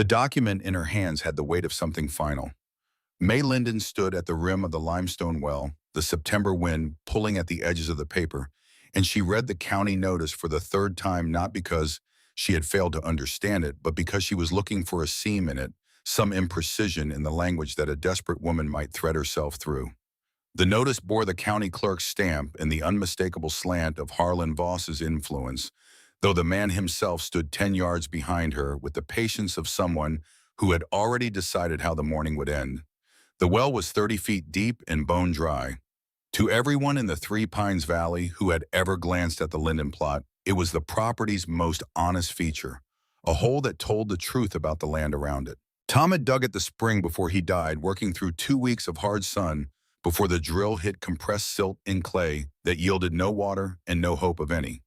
The document in her hands had the weight of something final. May Linden stood at the rim of the limestone well, the September wind pulling at the edges of the paper, and she read the county notice for the third time, not because she had failed to understand it, but because she was looking for a seam in it, some imprecision in the language that a desperate woman might thread herself through. The notice bore the county clerk's stamp and the unmistakable slant of Harlan Voss's influence, though the man himself stood 10 yards behind her with the patience of someone who had already decided how the morning would end. The well was 30 feet deep and bone dry. To everyone in the Three Pines Valley who had ever glanced at the Linden plot, it was the property's most honest feature, a hole that told the truth about the land around it. Tom had dug at the spring before he died, working through 2 weeks of hard sun before the drill hit compressed silt in clay that yielded no water and no hope of any.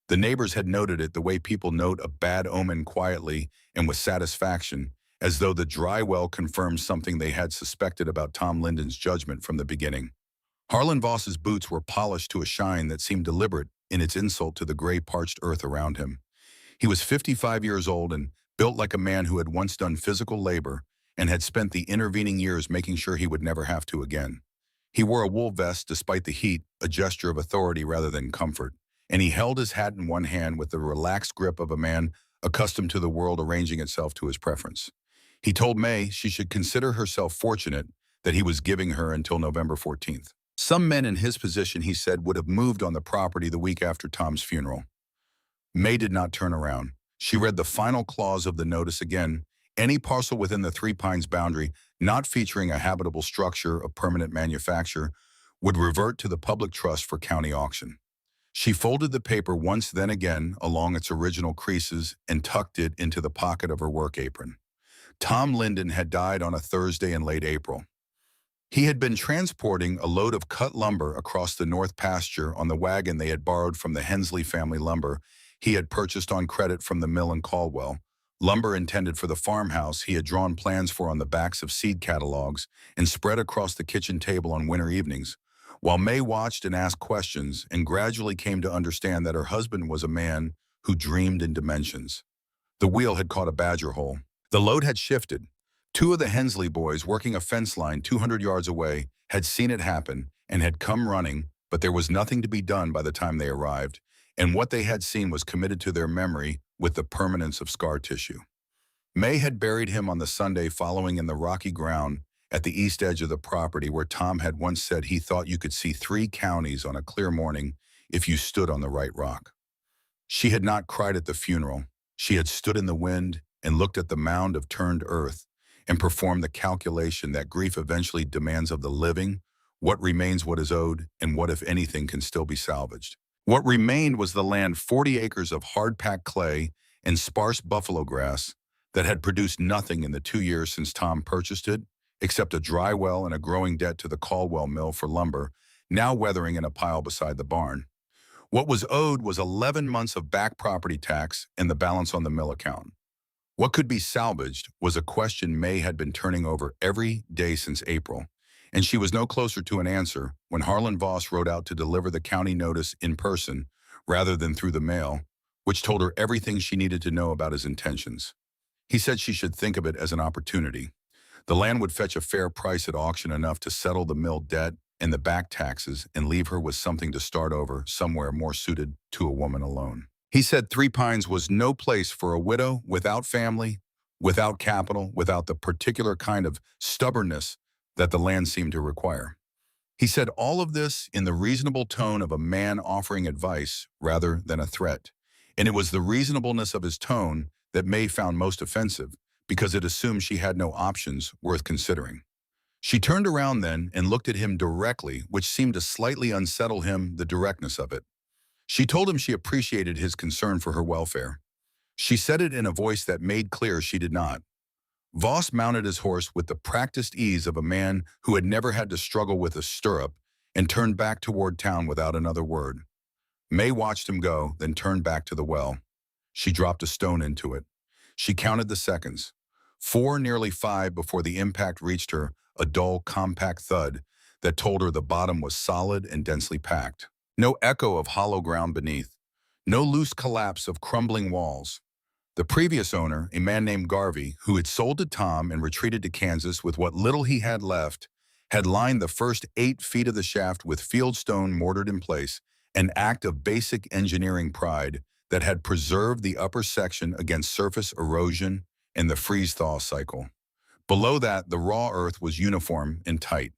The neighbors had noted it the way people note a bad omen quietly and with satisfaction, as though the dry well confirmed something they had suspected about Tom Linden's judgment from the beginning. Harlan Voss's boots were polished to a shine that seemed deliberate in its insult to the gray parched earth around him. He was 55 years old and built like a man who had once done physical labor and had spent the intervening years making sure he would never have to again. He wore a wool vest despite the heat, a gesture of authority rather than comfort, and he held his hat in one hand with the relaxed grip of a man accustomed to the world arranging itself to his preference. He told May she should consider herself fortunate that he was giving her until November 14th. Some men in his position, he said, would have moved on the property the week after Tom's funeral. May did not turn around. She read the final clause of the notice again. Any parcel within the Three Pines boundary not featuring a habitable structure of permanent manufacture would revert to the public trust for county auction. She folded the paper once, then again, along its original creases and tucked it into the pocket of her work apron. Tom Linden had died on a Thursday in late April. He had been transporting a load of cut lumber across the north pasture on the wagon they had borrowed from the Hensley family lumber he had purchased on credit from the mill in Caldwell, lumber intended for the farmhouse he had drawn plans for on the backs of seed catalogs and spread across the kitchen table on winter evenings, while May watched and asked questions and gradually came to understand that her husband was a man who dreamed in dimensions. The wheel had caught a badger hole. The load had shifted. Two of the Hensley boys, working a fence line 200 yards away, had seen it happen and had come running, but there was nothing to be done by the time they arrived, and what they had seen was committed to their memory with the permanence of scar tissue. May had buried him on the Sunday following in the rocky ground at the east edge of the property where Tom had once said he thought you could see 3 counties on a clear morning if you stood on the right rock. She had not cried at the funeral. She had stood in the wind and looked at the mound of turned earth and performed the calculation that grief eventually demands of the living, what remains, what is owed, and what, if anything, can still be salvaged. What remained was the land 40 acres of hard-packed clay and sparse buffalo grass that had produced nothing in the 2 years since Tom purchased it, except a dry well and a growing debt to the Caldwell mill for lumber, now weathering in a pile beside the barn. What was owed was 11 months of back property tax and the balance on the mill account. What could be salvaged was a question May had been turning over every day since April, and she was no closer to an answer when Harlan Voss rode out to deliver the county notice in person rather than through the mail, which told her everything she needed to know about his intentions. He said she should think of it as an opportunity. The land would fetch a fair price at auction, enough to settle the mill debt and the back taxes and leave her with something to start over somewhere more suited to a woman alone. He said Three Pines was no place for a widow without family, without capital, without the particular kind of stubbornness that the land seemed to require. He said all of this in the reasonable tone of a man offering advice rather than a threat, and it was the reasonableness of his tone that May found most offensive, because it assumed she had no options worth considering. She turned around then and looked at him directly, which seemed to slightly unsettle him, the directness of it. She told him she appreciated his concern for her welfare. She said it in a voice that made clear she did not. Voss mounted his horse with the practiced ease of a man who had never had to struggle with a stirrup and turned back toward town without another word. May watched him go, then turned back to the well. She dropped a stone into it. She counted the seconds. 4, nearly 5 before the impact reached her, a dull, compact thud that told her the bottom was solid and densely packed. No echo of hollow ground beneath. No loose collapse of crumbling walls. The previous owner, a man named Garvey, who had sold to Tom and retreated to Kansas with what little he had left, had lined the first 8 feet of the shaft with fieldstone mortared in place, an act of basic engineering pride that had preserved the upper section against surface erosion and the freeze-thaw cycle. Below that, the raw earth was uniform and tight.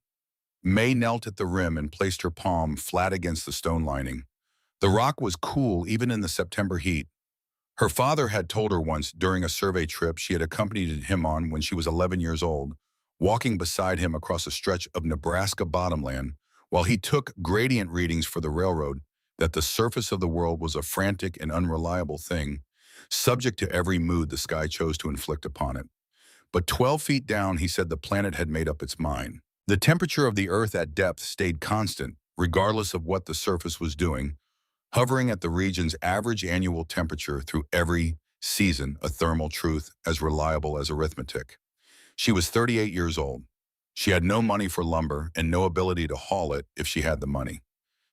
May knelt at the rim and placed her palm flat against the stone lining. The rock was cool even in the September heat. Her father had told her once during a survey trip she had accompanied him on when she was 11 years old, walking beside him across a stretch of Nebraska bottomland while he took gradient readings for the railroad, that the surface of the world was a frantic and unreliable thing, subject to every mood the sky chose to inflict upon it. But 12 feet down, he said the planet had made up its mind. The temperature of the Earth at depth stayed constant, regardless of what the surface was doing, hovering at the region's average annual temperature through every season, a thermal truth as reliable as arithmetic. She was 38 years old. She had no money for lumber and no ability to haul it if she had the money.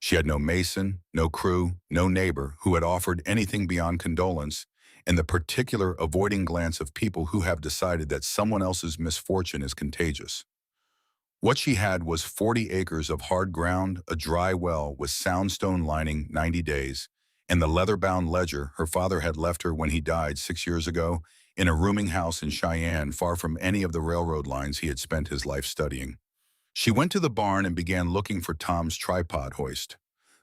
She had no mason, no crew, no neighbor who had offered anything beyond condolence and the particular avoiding glance of people who have decided that someone else's misfortune is contagious. What she had was 40 acres of hard ground, a dry well with soundstone lining 90 days, and the leather-bound ledger her father had left her when he died 6 years ago in a rooming house in Cheyenne, far from any of the railroad lines he had spent his life studying. She went to the barn and began looking for Tom's tripod hoist.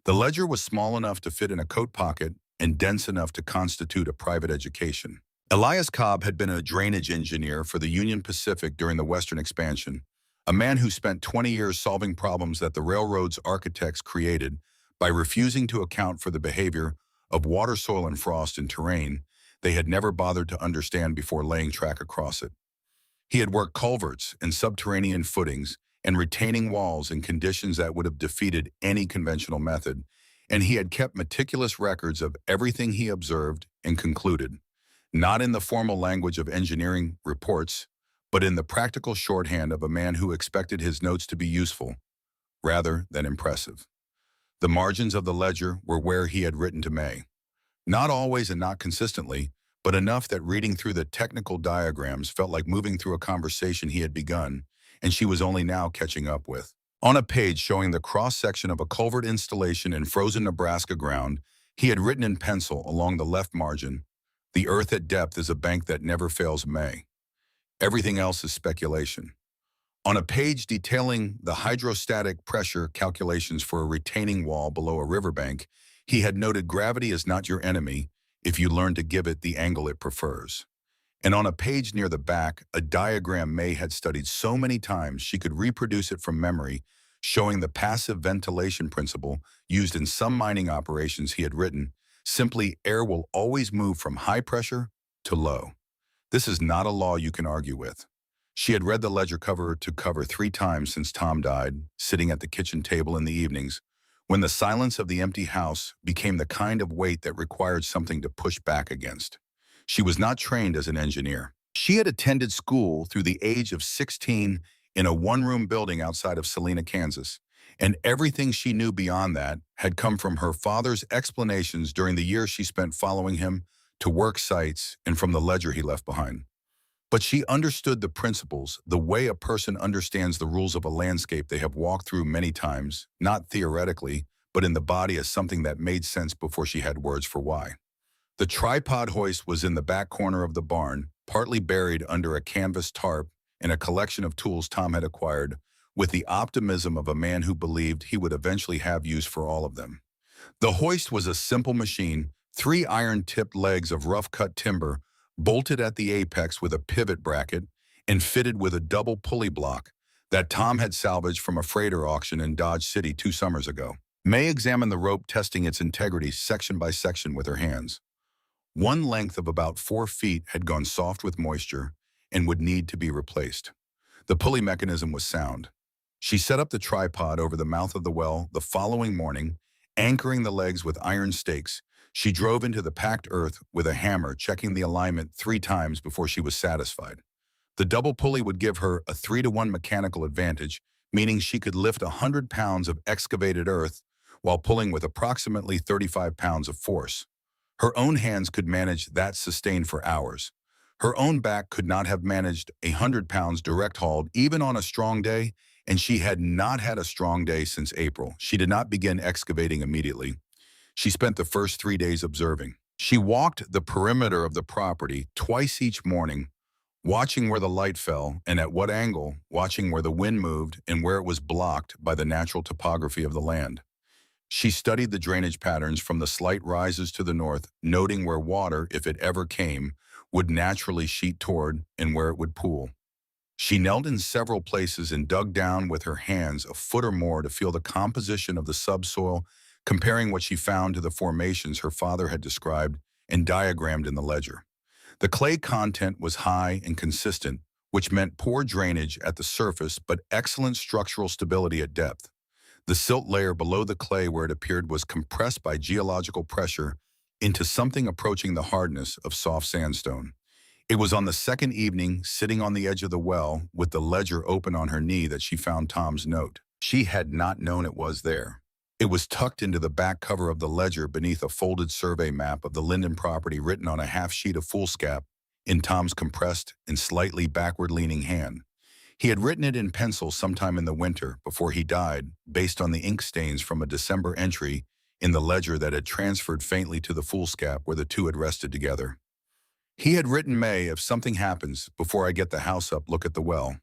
The ledger was small enough to fit in a coat pocket and dense enough to constitute a private education. Elias Cobb had been a drainage engineer for the Union Pacific during the Western expansion, a man who spent 20 years solving problems that the railroad's architects created by refusing to account for the behavior of water, soil, and frost in terrain they had never bothered to understand before laying track across it. He had worked culverts and subterranean footings and retaining walls in conditions that would have defeated any conventional method, and he had kept meticulous records of everything he observed and concluded, not in the formal language of engineering reports, but in the practical shorthand of a man who expected his notes to be useful, rather than impressive. The margins of the ledger were where he had written to May. Not always and not consistently, but enough that reading through the technical diagrams felt like moving through a conversation he had begun, and she was only now catching up with. On a page showing the cross-section of a culvert installation in frozen Nebraska ground, he had written in pencil along the left margin, "The earth at depth is a bank that never fails May. Everything else is speculation." On a page detailing the hydrostatic pressure calculations for a retaining wall below a riverbank, he had noted gravity is not your enemy if you learn to give it the angle it prefers. And on a page near the back, a diagram May had studied so many times she could reproduce it from memory, showing the passive ventilation principle used in some mining operations he had written, simply air will always move from high pressure to low. This is not a law you can argue with. She had read the ledger cover to cover 3 times since Tom died, sitting at the kitchen table in the evenings, when the silence of the empty house became the kind of weight that required something to push back against. She was not trained as an engineer. She had attended school through the age of 16 in a one-room building outside of Salina, Kansas, and everything she knew beyond that had come from her father's explanations during the years she spent following him to work sites and from the ledger he left behind. But she understood the principles, the way a person understands the rules of a landscape they have walked through many times, not theoretically, but in the body as something that made sense before she had words for why. The tripod hoist was in the back corner of the barn, partly buried under a canvas tarp and a collection of tools Tom had acquired, with the optimism of a man who believed he would eventually have use for all of them. The hoist was a simple machine, 3 iron-tipped legs of rough-cut timber, bolted at the apex with a pivot bracket and fitted with a double pulley block that Tom had salvaged from a freighter auction in Dodge City 2 summers ago. May examined the rope, testing its integrity section by section with her hands. One length of about 4 feet had gone soft with moisture and would need to be replaced. The pulley mechanism was sound. She set up the tripod over the mouth of the well the following morning, anchoring the legs with iron stakes. She drove into the packed earth with a hammer, checking the alignment 3 times before she was satisfied. The double pulley would give her a 3-to-1 mechanical advantage, meaning she could lift 100 pounds of excavated earth while pulling with approximately 35 pounds of force. Her own hands could manage that sustain for hours. Her own back could not have managed 100 pounds direct hauled even on a strong day, and she had not had a strong day since April. She did not begin excavating immediately. She spent the first 3 days observing. She walked the perimeter of the property twice each morning, watching where the light fell and at what angle, watching where the wind moved and where it was blocked by the natural topography of the land. She studied the drainage patterns from the slight rises to the north, noting where water, if it ever came, would naturally sheet toward and where it would pool. She knelt in several places and dug down with her hands a foot or more to feel the composition of the subsoil, comparing what she found to the formations her father had described and diagrammed in the ledger. The clay content was high and consistent, which meant poor drainage at the surface but excellent structural stability at depth. The silt layer below the clay where it appeared was compressed by geological pressure into something approaching the hardness of soft sandstone. It was on the second evening, sitting on the edge of the well, with the ledger open on her knee, that she found Tom's note. She had not known it was there. It was tucked into the back cover of the ledger beneath a folded survey map of the Linden property written on a half sheet of foolscap in Tom's compressed and slightly backward-leaning hand. He had written it in pencil sometime in the winter before he died, based on the ink stains from a December entry in the ledger that had transferred faintly to the foolscap where the two had rested together. He had written, "May, if something happens, before I get the house up, look at the well.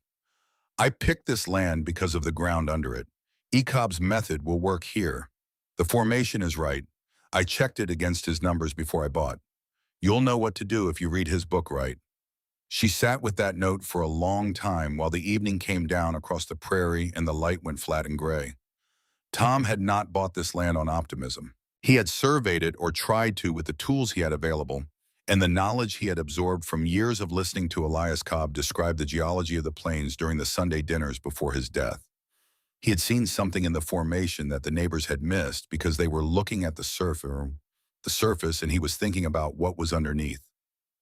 I picked this land because of the ground under it. ECOB's method will work here. The formation is right. I checked it against his numbers before I bought. You'll know what to do if you read his book right." She sat with that note for a long time while the evening came down across the prairie and the light went flat and gray. Tom had not bought this land on optimism. He had surveyed it, or tried to, with the tools he had available, and the knowledge he had absorbed from years of listening to Elias Cobb describe the geology of the plains during the Sunday dinners before his death. He had seen something in the formation that the neighbors had missed because they were looking at the surface, and he was thinking about what was underneath.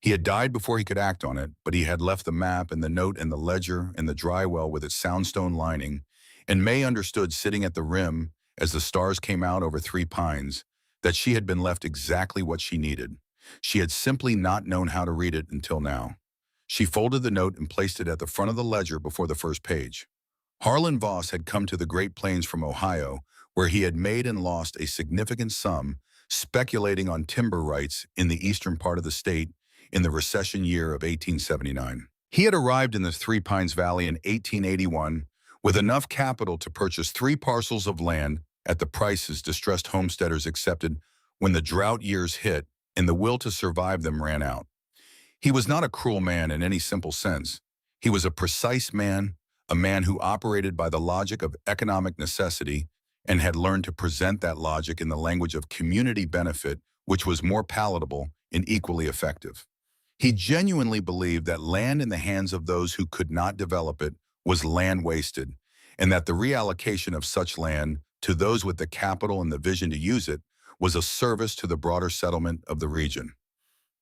He had died before he could act on it, but he had left the map and the note and the ledger and the dry well with its soundstone lining, and May understood, sitting at the rim as the stars came out over three pines, that she had been left exactly what she needed. She had simply not known how to read it until now. She folded the note and placed it at the front of the ledger before the first page. Harlan Voss had come to the Great Plains from Ohio, where he had made and lost a significant sum speculating on timber rights in the eastern part of the state in the recession year of 1879. He had arrived in the Three Pines Valley in 1881 with enough capital to purchase 3 parcels of land at the prices distressed homesteaders accepted when the drought years hit and the will to survive them ran out. He was not a cruel man in any simple sense. He was a precise man, a man who operated by the logic of economic necessity and had learned to present that logic in the language of community benefit, which was more palatable and equally effective. He genuinely believed that land in the hands of those who could not develop it was land wasted, and that the reallocation of such land to those with the capital and the vision to use it was a service to the broader settlement of the region.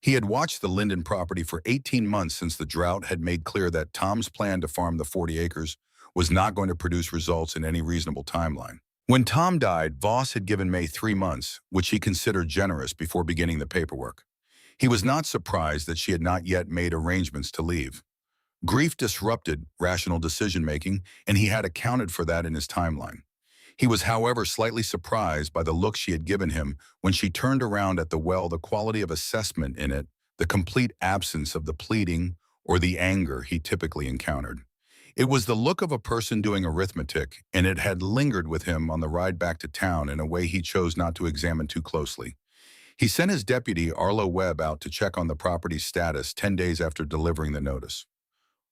He had watched the Linden property for 18 months since the drought had made clear that Tom's plan to farm the 40 acres was not going to produce results in any reasonable timeline. When Tom died, Voss had given May 3 months, which he considered generous, before beginning the paperwork. He was not surprised that she had not yet made arrangements to leave. Grief disrupted rational decision-making, and he had accounted for that in his timeline. He was, however, slightly surprised by the look she had given him when she turned around at the well, the quality of assessment in it, the complete absence of the pleading or the anger he typically encountered. It was the look of a person doing arithmetic, and it had lingered with him on the ride back to town in a way he chose not to examine too closely. He sent his deputy, Arlo Webb, out to check on the property's status 10 days after delivering the notice.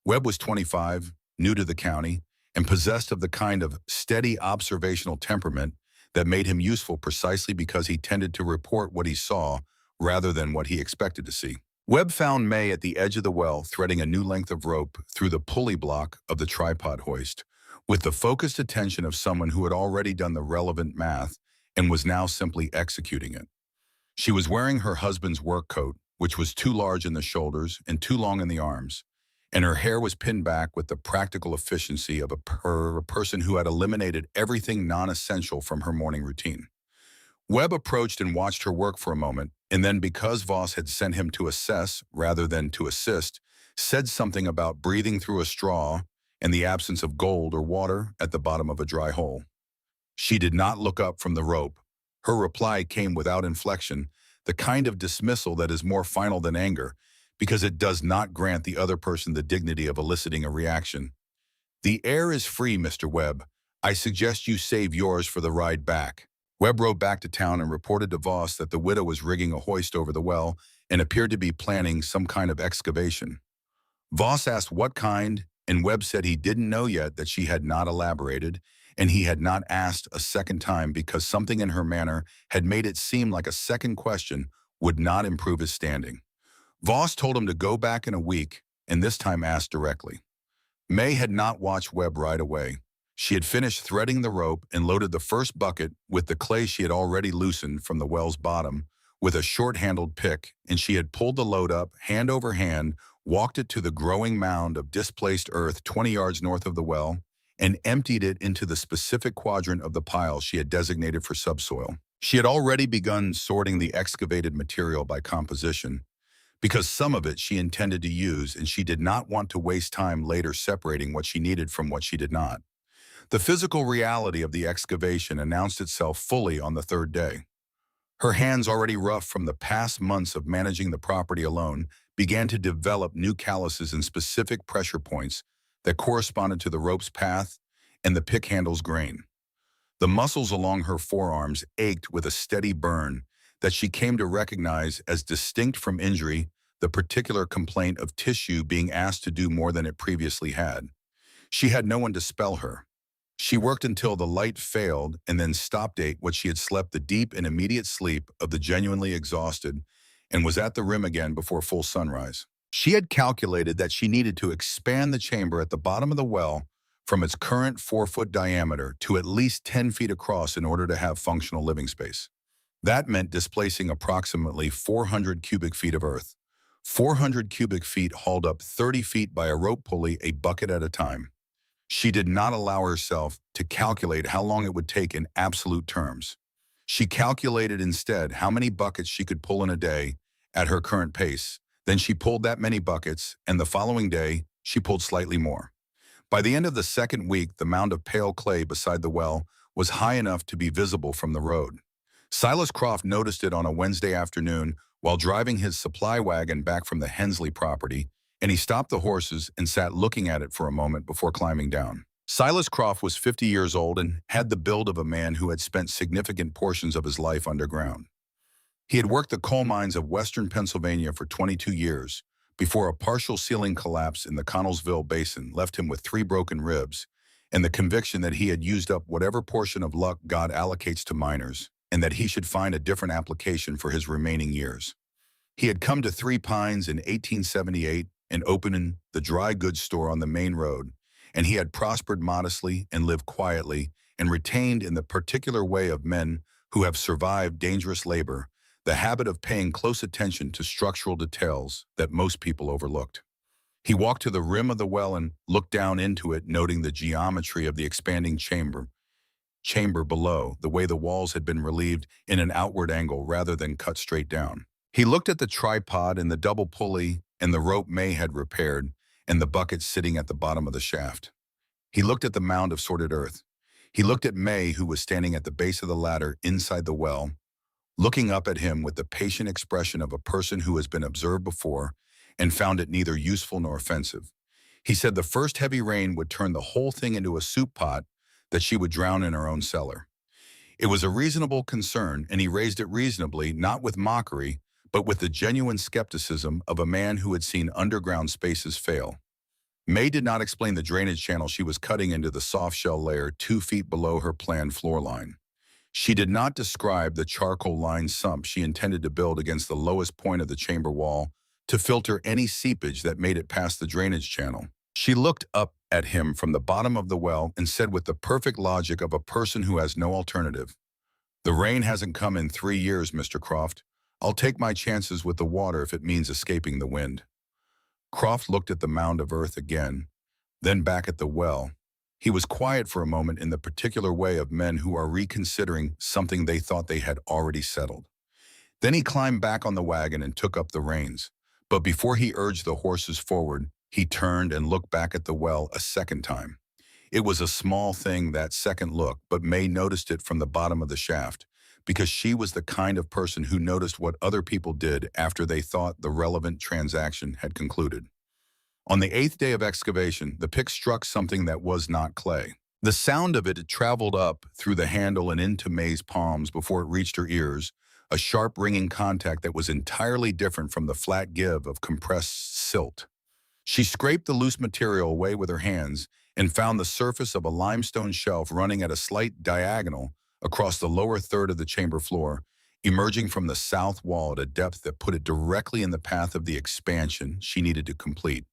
Webb was 25, new to the county, and possessed of the kind of steady observational temperament that made him useful precisely because he tended to report what he saw rather than what he expected to see. Webb found May at the edge of the well, threading a new length of rope through the pulley block of the tripod hoist, with the focused attention of someone who had already done the relevant math and was now simply executing it. She was wearing her husband's work coat, which was too large in the shoulders and too long in the arms, and her hair was pinned back with the practical efficiency of a person who had eliminated everything non-essential from her morning routine. Webb approached and watched her work for a moment, and then, because Voss had sent him to assess rather than to assist, said something about breathing through a straw and the absence of gold or water at the bottom of a dry hole. She did not look up from the rope. Her reply came without inflection, the kind of dismissal that is more final than anger, because it does not grant the other person the dignity of eliciting a reaction. "The air is free, Mr. Webb. I suggest you save yours for the ride back." Webb rode back to town and reported to Voss that the widow was rigging a hoist over the well and appeared to be planning some kind of excavation. Voss asked what kind, and Webb said he didn't know yet, that she had not elaborated, and he had not asked a second time because something in her manner had made it seem like a second question would not improve his standing. Voss told him to go back in a week, and this time asked directly. May had not watched Webb right away. She had finished threading the rope and loaded the first bucket with the clay she had already loosened from the well's bottom with a short-handled pick, and she had pulled the load up, hand over hand, walked it to the growing mound of displaced earth 20 yards north of the well, and emptied it into the specific quadrant of the pile she had designated for subsoil. She had already begun sorting the excavated material by composition, because some of it she intended to use, and she did not want to waste time later separating what she needed from what she did not. The physical reality of the excavation announced itself fully on the third day. Her hands, already rough from the past months of managing the property alone, began to develop new calluses and specific pressure points that corresponded to the rope's path and the pick handle's grain. The muscles along her forearms ached with a steady burn that she came to recognize as distinct from injury, the particular complaint of tissue being asked to do more than it previously had. She had no one to spell her. She worked until the light failed and then stopped what she had slept the deep and immediate sleep of the genuinely exhausted, and was at the rim again before full sunrise. She had calculated that she needed to expand the chamber at the bottom of the well from its current 4-foot diameter to at least 10 feet across in order to have functional living space. That meant displacing approximately 400 cubic feet of earth. 400 cubic feet hauled up 30 feet by a rope pulley, a bucket at a time. She did not allow herself to calculate how long it would take in absolute terms. She calculated instead how many buckets she could pull in a day at her current pace. Then she pulled that many buckets, and the following day, she pulled slightly more. By the end of the second week, the mound of pale clay beside the well was high enough to be visible from the road. Silas Croft noticed it on a Wednesday afternoon while driving his supply wagon back from the Hensley property, and he stopped the horses and sat looking at it for a moment before climbing down. Silas Croft was 50 years old and had the build of a man who had spent significant portions of his life underground. He had worked the coal mines of western Pennsylvania for 22 years before a partial ceiling collapse in the Connellsville Basin left him with 3 broken ribs and the conviction that he had used up whatever portion of luck God allocates to miners, and that he should find a different application for his remaining years. He had come to Three Pines in 1878 and opened the dry goods store on the main road, and he had prospered modestly and lived quietly and retained, in the particular way of men who have survived dangerous labor, the habit of paying close attention to structural details that most people overlooked. He walked to the rim of the well and looked down into it, noting the geometry of the expanding chamber below, the way the walls had been relieved in an outward angle rather than cut straight down. He looked at the tripod and the double pulley and the rope May had repaired, and the bucket sitting at the bottom of the shaft. He looked at the mound of sorted earth. He looked at May, who was standing at the base of the ladder inside the well, looking up at him with the patient expression of a person who has been observed before and found it neither useful nor offensive. He said the first heavy rain would turn the whole thing into a soup pot that she would drown in her own cellar. It was a reasonable concern, and he raised it reasonably, not with mockery, but with the genuine skepticism of a man who had seen underground spaces fail. May did not explain the drainage channel she was cutting into the soft shell layer 2 feet below her planned floor line. She did not describe the charcoal-lined sump she intended to build against the lowest point of the chamber wall to filter any seepage that made it past the drainage channel. She looked up at him from the bottom of the well and said with the perfect logic of a person who has no alternative, "The rain hasn't come in 3 years, Mr. Croft. I'll take my chances with the water if it means escaping the wind." Croft looked at the mound of earth again, then back at the well, He was quiet for a moment in the particular way of men who are reconsidering something they thought they had already settled. Then he climbed back on the wagon and took up the reins. But before he urged the horses forward, he turned and looked back at the well a second time. It was a small thing, that second look, but May noticed it from the bottom of the shaft, because she was the kind of person who noticed what other people did after they thought the relevant transaction had concluded. On the 8th day of excavation, the pick struck something that was not clay. The sound of it had traveled up through the handle and into May's palms before it reached her ears, a sharp ringing contact that was entirely different from the flat give of compressed silt. She scraped the loose material away with her hands and found the surface of a limestone shelf running at a slight diagonal across the lower third of the chamber floor, emerging from the south wall at a depth that put it directly in the path of the expansion she needed to complete.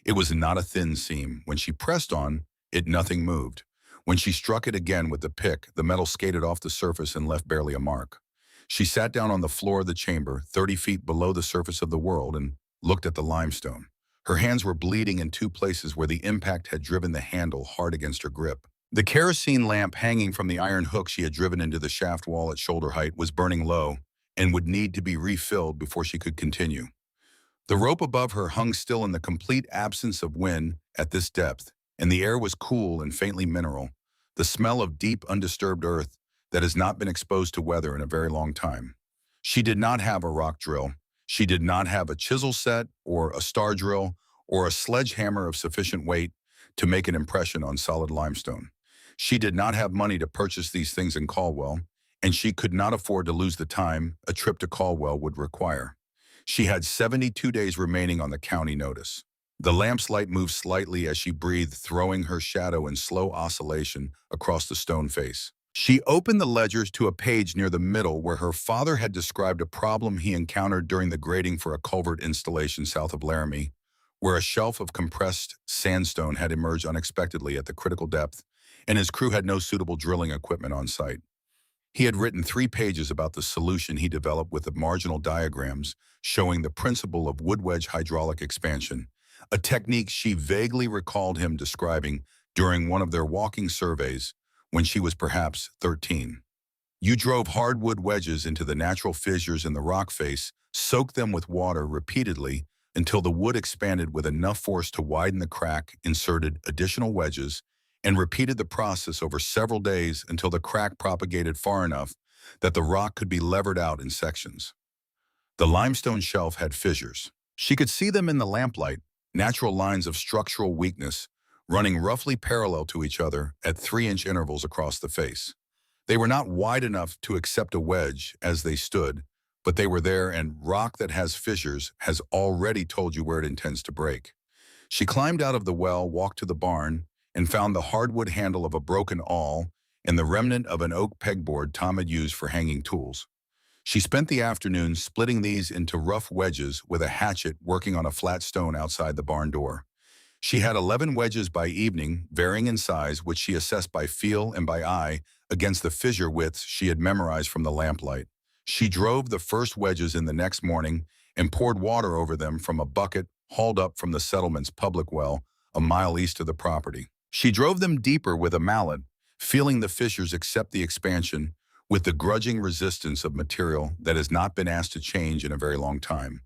It was not a thin seam. When she pressed on it, nothing moved. When she struck it again with the pick, the metal skated off the surface and left barely a mark. She sat down on the floor of the chamber, 30 feet below the surface of the world, and looked at the limestone. Her hands were bleeding in two places where the impact had driven the handle hard against her grip. The kerosene lamp hanging from the iron hook she had driven into the shaft wall at shoulder height was burning low and would need to be refilled before she could continue. The rope above her hung still in the complete absence of wind at this depth, and the air was cool and faintly mineral, the smell of deep, undisturbed earth that has not been exposed to weather in a very long time. She did not have a rock drill. She did not have a chisel set or a star drill or a sledgehammer of sufficient weight to make an impression on solid limestone. She did not have money to purchase these things in Caldwell, and she could not afford to lose the time a trip to Caldwell would require. She had 72 days remaining on the county notice. The lamp's light moved slightly as she breathed, throwing her shadow in slow oscillation across the stone face. She opened the ledgers to a page near the middle where her father had described a problem he encountered during the grading for a culvert installation south of Laramie, where a shelf of compressed sandstone had emerged unexpectedly at the critical depth, and his crew had no suitable drilling equipment on site. He had written 3 pages about the solution he developed with the marginal diagrams showing the principle of wood wedge hydraulic expansion, a technique she vaguely recalled him describing during one of their walking surveys when she was perhaps 13. You drove hardwood wedges into the natural fissures in the rock face, soaked them with water repeatedly until the wood expanded with enough force to widen the crack, inserted additional wedges, and repeated the process over several days until the crack propagated far enough that the rock could be levered out in sections. The limestone shelf had fissures. She could see them in the lamplight, natural lines of structural weakness, running roughly parallel to each other at 3-inch intervals across the face. They were not wide enough to accept a wedge as they stood, but they were there, and rock that has fissures has already told you where it intends to break. She climbed out of the well, walked to the barn, and found the hardwood handle of a broken awl and the remnant of an oak pegboard Tom had used for hanging tools. She spent the afternoon splitting these into rough wedges with a hatchet, working on a flat stone outside the barn door. She had 11 wedges by evening, varying in size, which she assessed by feel and by eye against the fissure widths she had memorized from the lamplight. She drove the first wedges in the next morning and poured water over them from a bucket hauled up from the settlement's public well a mile east of the property. She drove them deeper with a mallet, feeling the fissures accept the expansion with the grudging resistance of material that has not been asked to change in a very long time.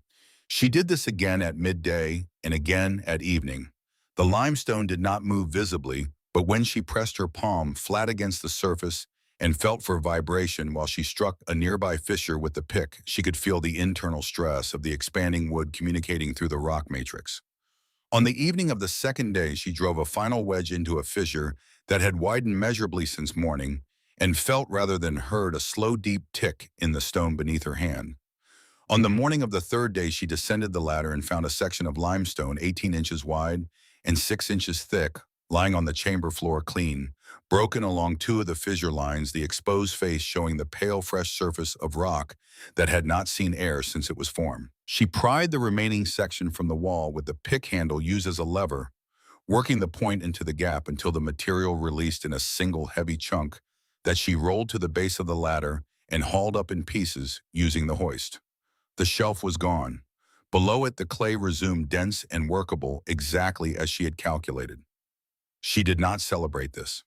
She did this again at midday and again at evening. The limestone did not move visibly, but when she pressed her palm flat against the surface and felt for vibration while she struck a nearby fissure with the pick, she could feel the internal stress of the expanding wood communicating through the rock matrix. On the evening of the second day, she drove a final wedge into a fissure that had widened measurably since morning and felt rather than heard a slow, deep tick in the stone beneath her hand. On the morning of the third day, she descended the ladder and found a section of limestone 18 inches wide and 6 inches thick, lying on the chamber floor clean, broken along 2 of the fissure lines, the exposed face showing the pale, fresh surface of rock that had not seen air since it was formed. She pried the remaining section from the wall with the pick handle used as a lever, working the point into the gap until the material released in a single heavy chunk that she rolled to the base of the ladder and hauled up in pieces using the hoist. The shelf was gone. Below it, the clay resumed dense and workable exactly as she had calculated. She did not celebrate this.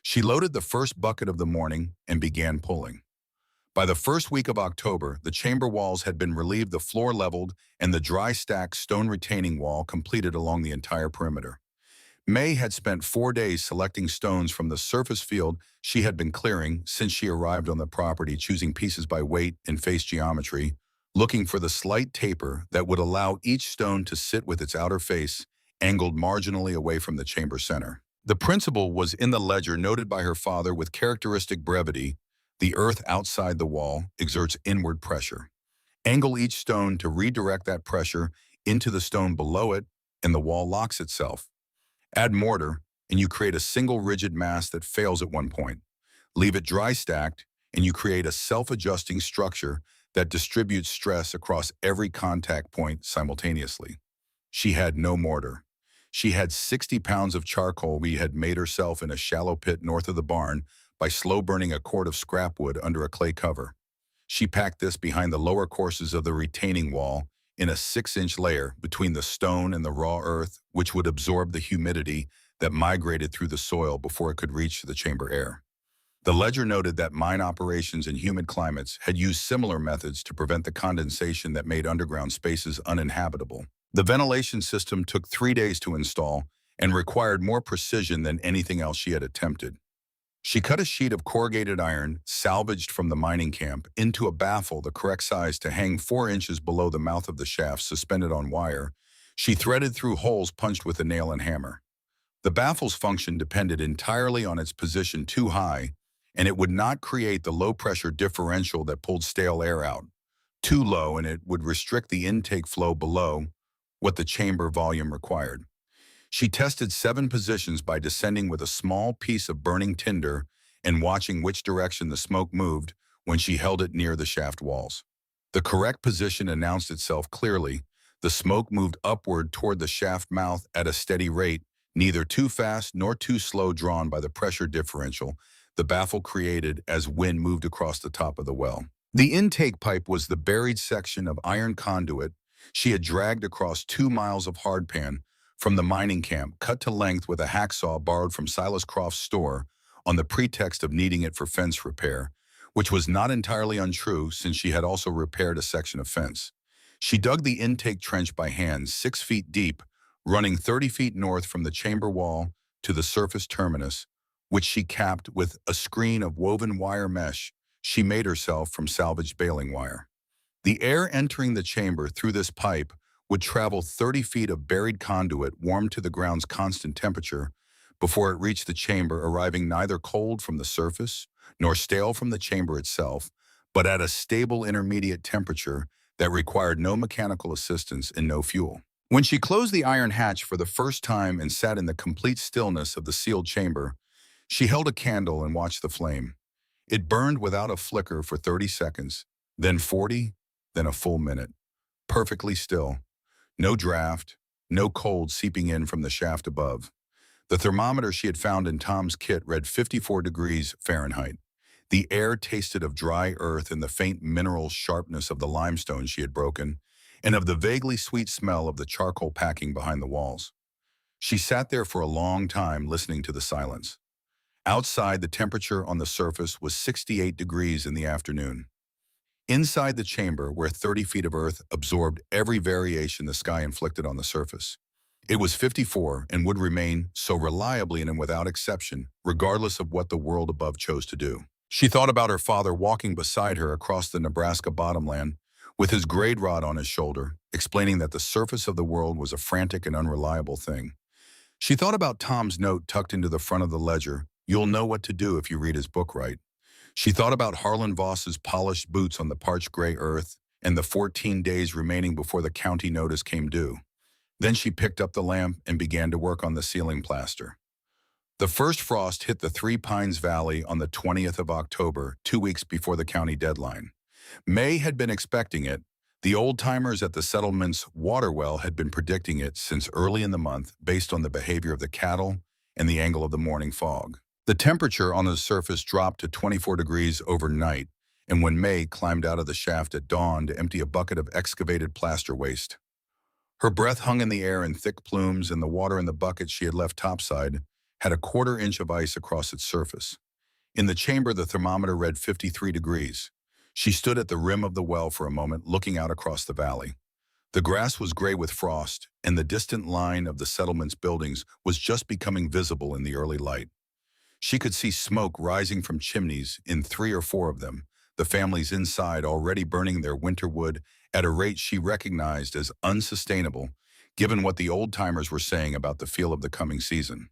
She loaded the first bucket of the morning and began pulling. By the first week of October, the chamber walls had been relieved, the floor leveled, and the dry stack stone retaining wall completed along the entire perimeter. May had spent 4 days selecting stones from the surface field she had been clearing since she arrived on the property, choosing pieces by weight and face geometry, looking for the slight taper that would allow each stone to sit with its outer face angled marginally away from the chamber center. The principle was in the ledger noted by her father with characteristic brevity: the earth outside the wall exerts inward pressure. Angle each stone to redirect that pressure into the stone below it, and the wall locks itself. Add mortar, and you create a single rigid mass that fails at one point. Leave it dry stacked, and you create a self-adjusting structure that distributes stress across every contact point simultaneously. She had no mortar. She had 60 pounds of charcoal we had made herself in a shallow pit north of the barn by slow burning a cord of scrap wood under a clay cover. She packed this behind the lower courses of the retaining wall in a 6-inch layer between the stone and the raw earth, which would absorb the humidity that migrated through the soil before it could reach the chamber air. The ledger noted that mine operations in humid climates had used similar methods to prevent the condensation that made underground spaces uninhabitable. The ventilation system took 3 days to install and required more precision than anything else she had attempted. She cut a sheet of corrugated iron, salvaged from the mining camp, into a baffle the correct size to hang 4 inches below the mouth of the shaft, suspended on wire. She threaded through holes punched with a nail and hammer. The baffle's function depended entirely on its position too high, and it would not create the low-pressure differential that pulled stale air out. Too low, and it would restrict the intake flow below what the chamber volume required. She tested 7 positions by descending with a small piece of burning tinder and watching which direction the smoke moved when she held it near the shaft walls. The correct position announced itself clearly. The smoke moved upward toward the shaft mouth at a steady rate, neither too fast nor too slow, drawn by the pressure differential the baffle created as wind moved across the top of the well. The intake pipe was the buried section of iron conduit she had dragged across 2 miles of hardpan from the mining camp, cut to length with a hacksaw borrowed from Silas Croft's store on the pretext of needing it for fence repair, which was not entirely untrue since she had also repaired a section of fence. She dug the intake trench by hand, 6 feet deep, running 30 feet north from the chamber wall to the surface terminus, which she capped with a screen of woven wire mesh she made herself from salvaged baling wire. The air entering the chamber through this pipe would travel 30 feet of buried conduit warmed to the ground's constant temperature before it reached the chamber, arriving neither cold from the surface nor stale from the chamber itself, but at a stable intermediate temperature that required no mechanical assistance and no fuel. When she closed the iron hatch for the first time and sat in the complete stillness of the sealed chamber, she held a candle and watched the flame. It burned without a flicker for 30 seconds, then 40, then a full minute. Perfectly still. No draft, no cold seeping in from the shaft above. The thermometer she had found in Tom's kit read 54 degrees Fahrenheit. The air tasted of dry earth and the faint mineral sharpness of the limestone she had broken, and of the vaguely sweet smell of the charcoal packing behind the walls. She sat there for a long time, listening to the silence. Outside, the temperature on the surface was 68 degrees in the afternoon. Inside the chamber, where 30 feet of earth absorbed every variation the sky inflicted on the surface, it was 54 and would remain so reliably and without exception, regardless of what the world above chose to do. She thought about her father walking beside her across the Nebraska bottomland with his grade rod on his shoulder, explaining that the surface of the world was a frantic and unreliable thing. She thought about Tom's note tucked into the front of the ledger: "You'll know what to do if you read his book right." She thought about Harlan Voss's polished boots on the parched gray earth and the 14 days remaining before the county notice came due. Then she picked up the lamp and began to work on the ceiling plaster. The first frost hit the Three Pines Valley on the 20th of October, 2 weeks before the county deadline. May had been expecting it. The old-timers at the settlement's water well had been predicting it since early in the month based on the behavior of the cattle and the angle of the morning fog. The temperature on the surface dropped to 24 degrees overnight, and when May climbed out of the shaft at dawn to empty a bucket of excavated plaster waste, her breath hung in the air in thick plumes, and the water in the bucket she had left topside had a quarter-inch of ice across its surface. In the chamber, the thermometer read 53 degrees. She stood at the rim of the well for a moment, looking out across the valley. The grass was gray with frost, and the distant line of the settlement's buildings was just becoming visible in the early light. She could see smoke rising from chimneys in 3 or 4 of them, the families inside already burning their winter wood at a rate she recognized as unsustainable, given what the old-timers were saying about the feel of the coming season.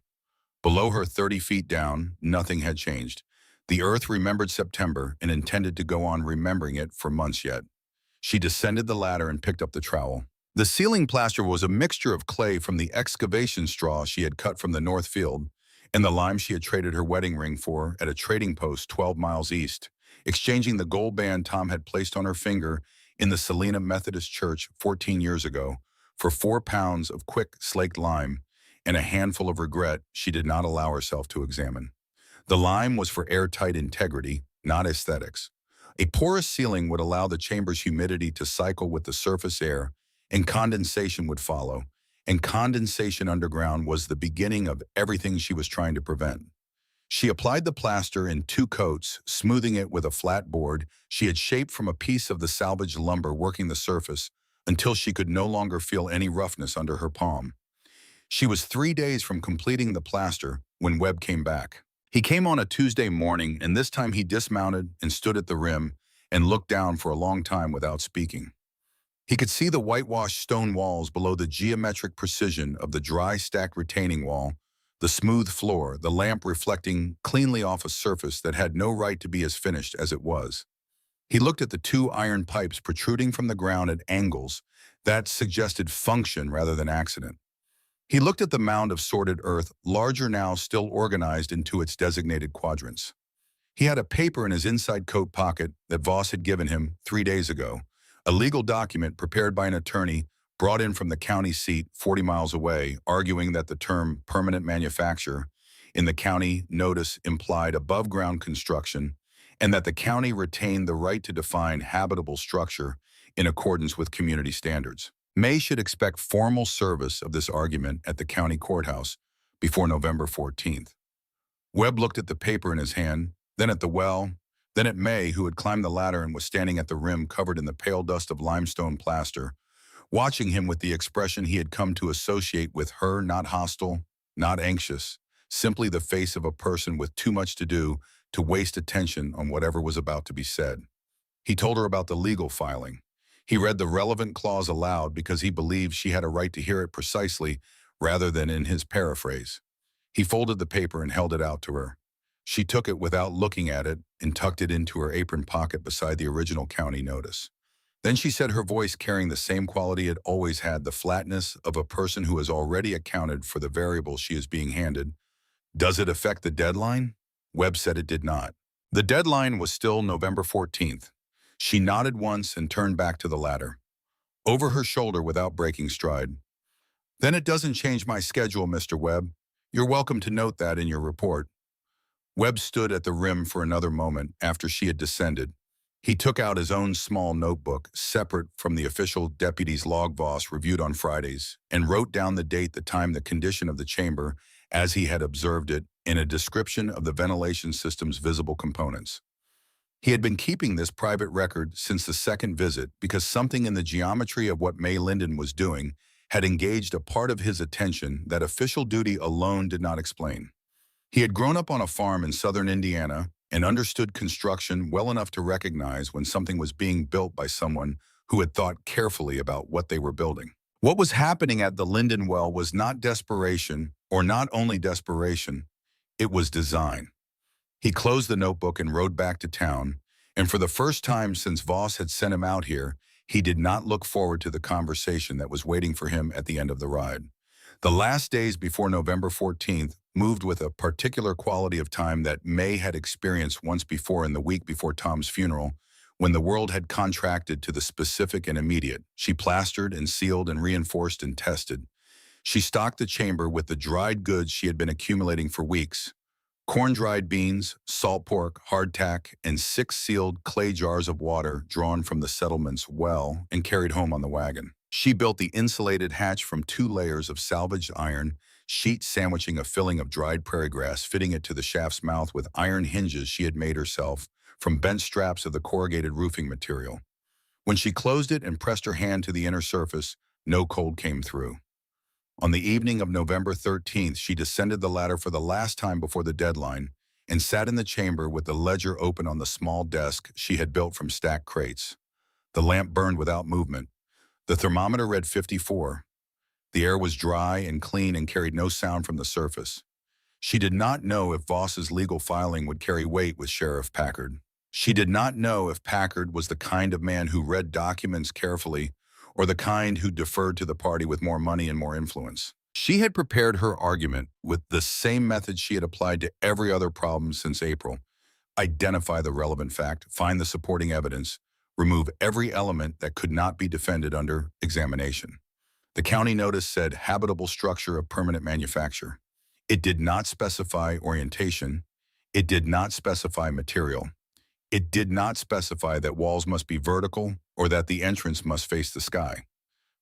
Below her, 30 feet down, nothing had changed. The earth remembered September and intended to go on remembering it for months yet. She descended the ladder and picked up the trowel. The ceiling plaster was a mixture of clay from the excavation straw she had cut from the north field and the lime she had traded her wedding ring for at a trading post 12 miles east, exchanging the gold band Tom had placed on her finger in the Salina Methodist Church 14 years ago for 4 pounds of quick slaked lime and a handful of regret she did not allow herself to examine. The lime was for airtight integrity, not aesthetics. A porous ceiling would allow the chamber's humidity to cycle with the surface air, and condensation would follow. And condensation underground was the beginning of everything she was trying to prevent. She applied the plaster in 2 coats, smoothing it with a flat board she had shaped from a piece of the salvaged lumber working the surface until she could no longer feel any roughness under her palm. She was 3 days from completing the plaster when Webb came back. He came on a Tuesday morning, and this time he dismounted and stood at the rim and looked down for a long time without speaking. He could see the whitewashed stone walls below, the geometric precision of the dry stacked retaining wall, the smooth floor, the lamp reflecting cleanly off a surface that had no right to be as finished as it was. He looked at the 2 iron pipes protruding from the ground at angles that suggested function rather than accident. He looked at the mound of sorted earth, larger now, still organized into its designated quadrants. He had a paper in his inside coat pocket that Voss had given him 3 days ago, a legal document prepared by an attorney brought in from the county seat 40 miles away, arguing that the term permanent manufacture in the county notice implied above-ground construction and that the county retained the right to define habitable structure in accordance with community standards. May should expect formal service of this argument at the county courthouse before November 14th. Webb looked at the paper in his hand, then at the well, then at May, who had climbed the ladder and was standing at the rim covered in the pale dust of limestone plaster, watching him with the expression he had come to associate with her, not hostile, not anxious, simply the face of a person with too much to do to waste attention on whatever was about to be said. He told her about the legal filing. He read the relevant clause aloud because he believed she had a right to hear it precisely rather than in his paraphrase. He folded the paper and held it out to her. She took it without looking at it and tucked it into her apron pocket beside the original county notice. Then she said, her voice carrying the same quality it always had, the flatness of a person who has already accounted for the variables she is being handed, "Does it affect the deadline?" Webb said it did not. The deadline was still November 14th. She nodded once and turned back to the ladder. Over her shoulder without breaking stride. "Then it doesn't change my schedule, Mr. Webb. You're welcome to note that in your report." Webb stood at the rim for another moment after she had descended. He took out his own small notebook, separate from the official deputy's log Voss reviewed on Fridays, and wrote down the date, the time, the condition of the chamber as he had observed it, in a description of the ventilation system's visible components. He had been keeping this private record since the second visit because something in the geometry of what May Linden was doing had engaged a part of his attention that official duty alone did not explain. He had grown up on a farm in southern Indiana and understood construction well enough to recognize when something was being built by someone who had thought carefully about what they were building. What was happening at the Linden well was not desperation, or not only desperation, it was design. He closed the notebook and rode back to town, and for the first time since Voss had sent him out here, he did not look forward to the conversation that was waiting for him at the end of the ride. The last days before November 14th moved with a particular quality of time that May had experienced once before in the week before Tom's funeral, when the world had contracted to the specific and immediate. She plastered and sealed and reinforced and tested. She stocked the chamber with the dried goods she had been accumulating for weeks. Corn-dried beans, salt pork, hardtack, and 6 sealed clay jars of water drawn from the settlement's well and carried home on the wagon. She built the insulated hatch from 2 layers of salvaged iron sheet sandwiching a filling of dried prairie grass, fitting it to the shaft's mouth with iron hinges she had made herself from bent straps of the corrugated roofing material. When she closed it and pressed her hand to the inner surface, no cold came through. On the evening of November 13th, she descended the ladder for the last time before the deadline and sat in the chamber with the ledger open on the small desk she had built from stacked crates. The lamp burned without movement. The thermometer read 54. The air was dry and clean and carried no sound from the surface. She did not know if Voss's legal filing would carry weight with Sheriff Packard. She did not know if Packard was the kind of man who read documents carefully or the kind who deferred to the party with more money and more influence. She had prepared her argument with the same method she had applied to every other problem since April. Identify the relevant fact, find the supporting evidence, remove every element that could not be defended under examination. The county notice said habitable structure of permanent manufacture. It did not specify orientation. It did not specify material. It did not specify that walls must be vertical or that the entrance must face the sky.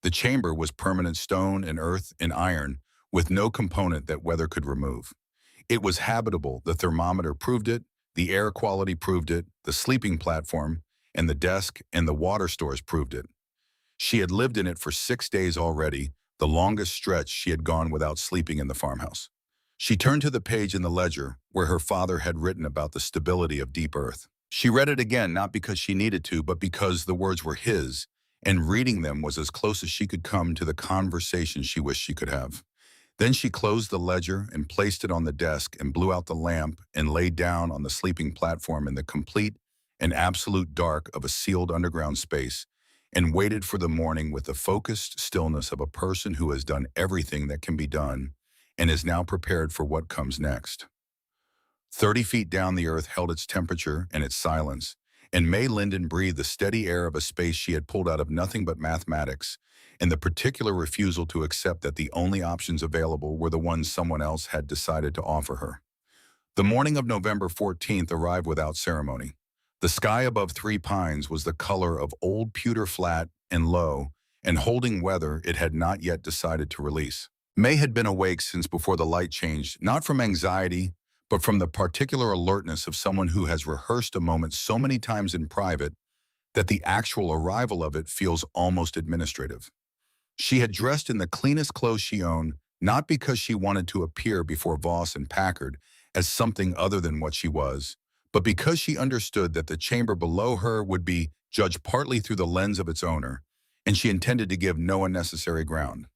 The chamber was permanent stone and earth and iron with no component that weather could remove. It was habitable. The thermometer proved it, the air quality proved it, the sleeping platform and the desk and the water stores proved it. She had lived in it for 6 days already, the longest stretch she had gone without sleeping in the farmhouse. She turned to the page in the ledger where her father had written about the stability of deep earth. She read it again, not because she needed to, but because the words were his, and reading them was as close as she could come to the conversation she wished she could have. Then she closed the ledger and placed it on the desk and blew out the lamp and lay down on the sleeping platform in the complete and absolute dark of a sealed underground space and waited for the morning with the focused stillness of a person who has done everything that can be done and is now prepared for what comes next. 30 feet down, the earth held its temperature and its silence, and May Linden breathed the steady air of a space she had pulled out of nothing but mathematics and the particular refusal to accept that the only options available were the ones someone else had decided to offer her. The morning of November 14th arrived without ceremony. The sky above Three Pines was the color of old pewter, flat and low, and holding weather it had not yet decided to release. May had been awake since before the light changed, not from anxiety, but from the particular alertness of someone who has rehearsed a moment so many times in private that the actual arrival of it feels almost administrative. She had dressed in the cleanest clothes she owned, not because she wanted to appear before Voss and Packard as something other than what she was, but because she understood that the chamber below her would be judged partly through the lens of its owner, and she intended to give no unnecessary ground.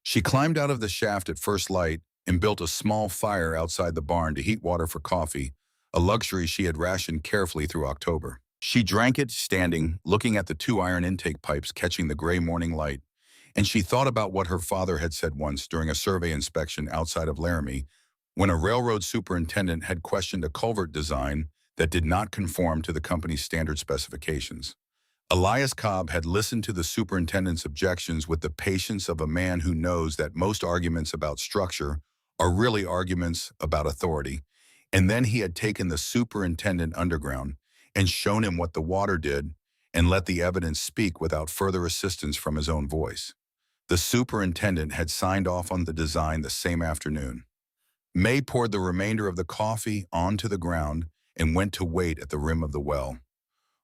She climbed out of the shaft at first light and built a small fire outside the barn to heat water for coffee, a luxury she had rationed carefully through October. She drank it standing, looking at the 2 iron intake pipes catching the gray morning light, and she thought about what her father had said once during a survey inspection outside of Laramie when a railroad superintendent had questioned a culvert design that did not conform to the company's standard specifications. Elias Cobb had listened to the superintendent's objections with the patience of a man who knows that most arguments about structure are really arguments about authority, and then he had taken the superintendent underground and shown him what the water did and let the evidence speak without further assistance from his own voice. The superintendent had signed off on the design the same afternoon. May poured the remainder of the coffee onto the ground and went to wait at the rim of the well.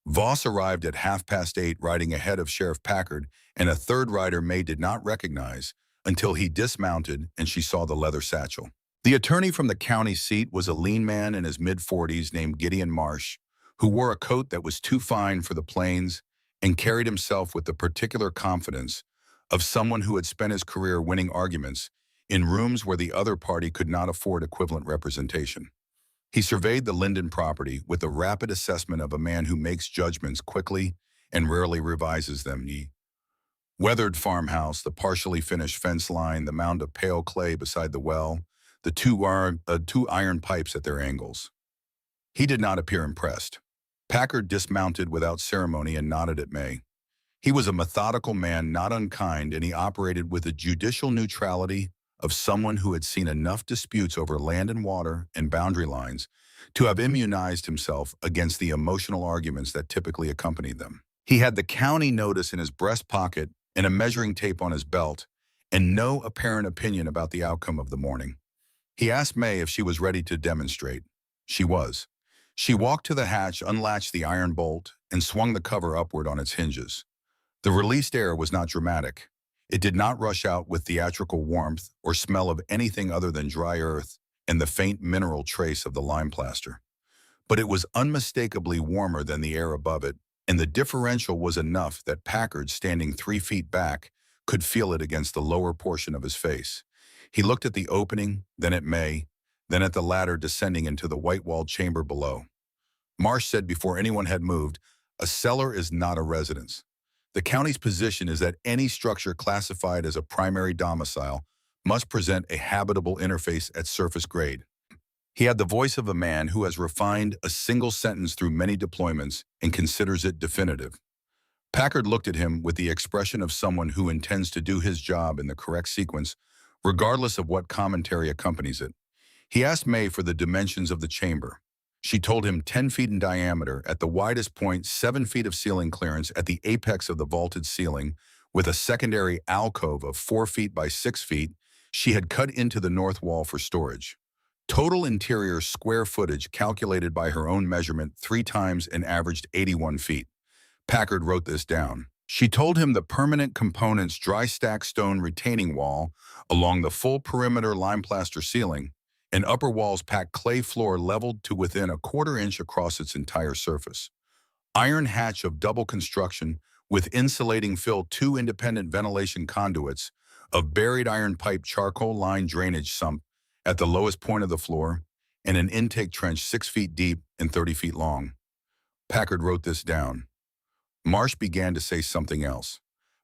Voss arrived at 8:30 riding ahead of Sheriff Packard, and a third rider May did not recognize until he dismounted and she saw the leather satchel. The attorney from the county seat was a lean man in his mid-40s named Gideon Marsh, who wore a coat that was too fine for the plains and carried himself with the particular confidence of someone who had spent his career winning arguments in rooms where the other party could not afford equivalent representation. He surveyed the Linden property with the rapid assessment of a man who makes judgments quickly and rarely revises them. The weathered farmhouse, the partially finished fence line, the mound of pale clay beside the well, the two iron pipes at their angles. He did not appear impressed. Packard dismounted without ceremony and nodded at May. He was a methodical man, not unkind, and he operated with the judicial neutrality of someone who had seen enough disputes over land and water and boundary lines to have immunized himself against the emotional arguments that typically accompanied them. He had the county notice in his breast pocket and a measuring tape on his belt, and no apparent opinion about the outcome of the morning. He asked May if she was ready to demonstrate. She was. She walked to the hatch, unlatched the iron bolt, and swung the cover upward on its hinges. The released air was not dramatic. It did not rush out with theatrical warmth or smell of anything other than dry earth and the faint mineral trace of the lime plaster. But it was unmistakably warmer than the air above it, and the differential was enough that Packard, standing 3 feet back, could feel it against the lower portion of his face. He looked at the opening, then at May, then at the ladder descending into the white-walled chamber below. Marsh said before anyone had moved, "A cellar is not a residence. The county's position is that any structure classified as a primary domicile must present a habitable interface at surface grade." He had the voice of a man who has refined a single sentence through many deployments and considers it definitive. Packard looked at him with the expression of someone who intends to do his job in the correct sequence, regardless of what commentary accompanies it. He asked May for the dimensions of the chamber. She told him 10 feet in diameter, at the widest point 7 feet of ceiling clearance at the apex of the vaulted ceiling, with a secondary alcove of 4 feet by 6 feet she had cut into the north wall for storage. Total interior square footage calculated by her own measurement 3 times and averaged 81 feet. Packard wrote this down. She told him the permanent components dry stack stone retaining wall along the full perimeter lime plaster ceiling, and upper walls packed clay floor leveled to within a 1/4 inch across its entire surface. Iron hatch of double construction with insulating fill 2 independent ventilation conduits of buried iron pipe charcoal line drainage sump at the lowest point of the floor, and an intake trench 6 feet deep and 30 feet long. Packard wrote this down. Marsh began to say something else.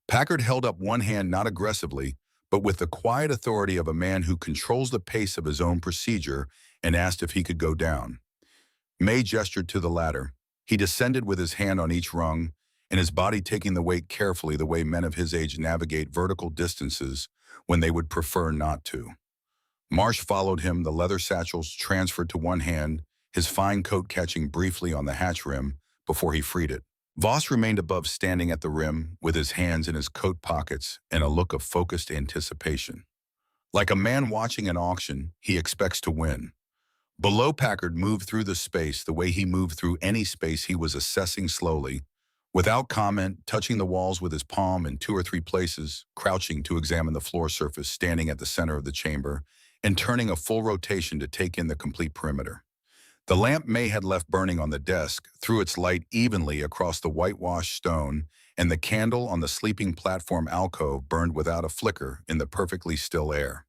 Packard held up one hand not aggressively, but with the quiet authority of a man who controls the pace of his own procedure, and asked if he could go down. May gestured to the ladder. He descended with his hand on each rung, and his body taking the weight carefully the way men of his age navigate vertical distances when they would prefer not to. Marsh followed him, the leather satchels transferred to one hand, his fine coat catching briefly on the hatch rim before he freed it. Voss remained above, standing at the rim with his hands in his coat pockets and a look of focused anticipation. Like a man watching an auction, he expects to win. Below, Packard moved through the space the way he moved through any space he was assessing slowly, without comment, touching the walls with his palm in 2 or 3 places, crouching to examine the floor surface standing at the center of the chamber, and turning a full rotation to take in the complete perimeter. The lamp May had left burning on the desk threw its light evenly across the whitewashed stone, and the candle on the sleeping platform alcove burned without a flicker in the perfectly still air.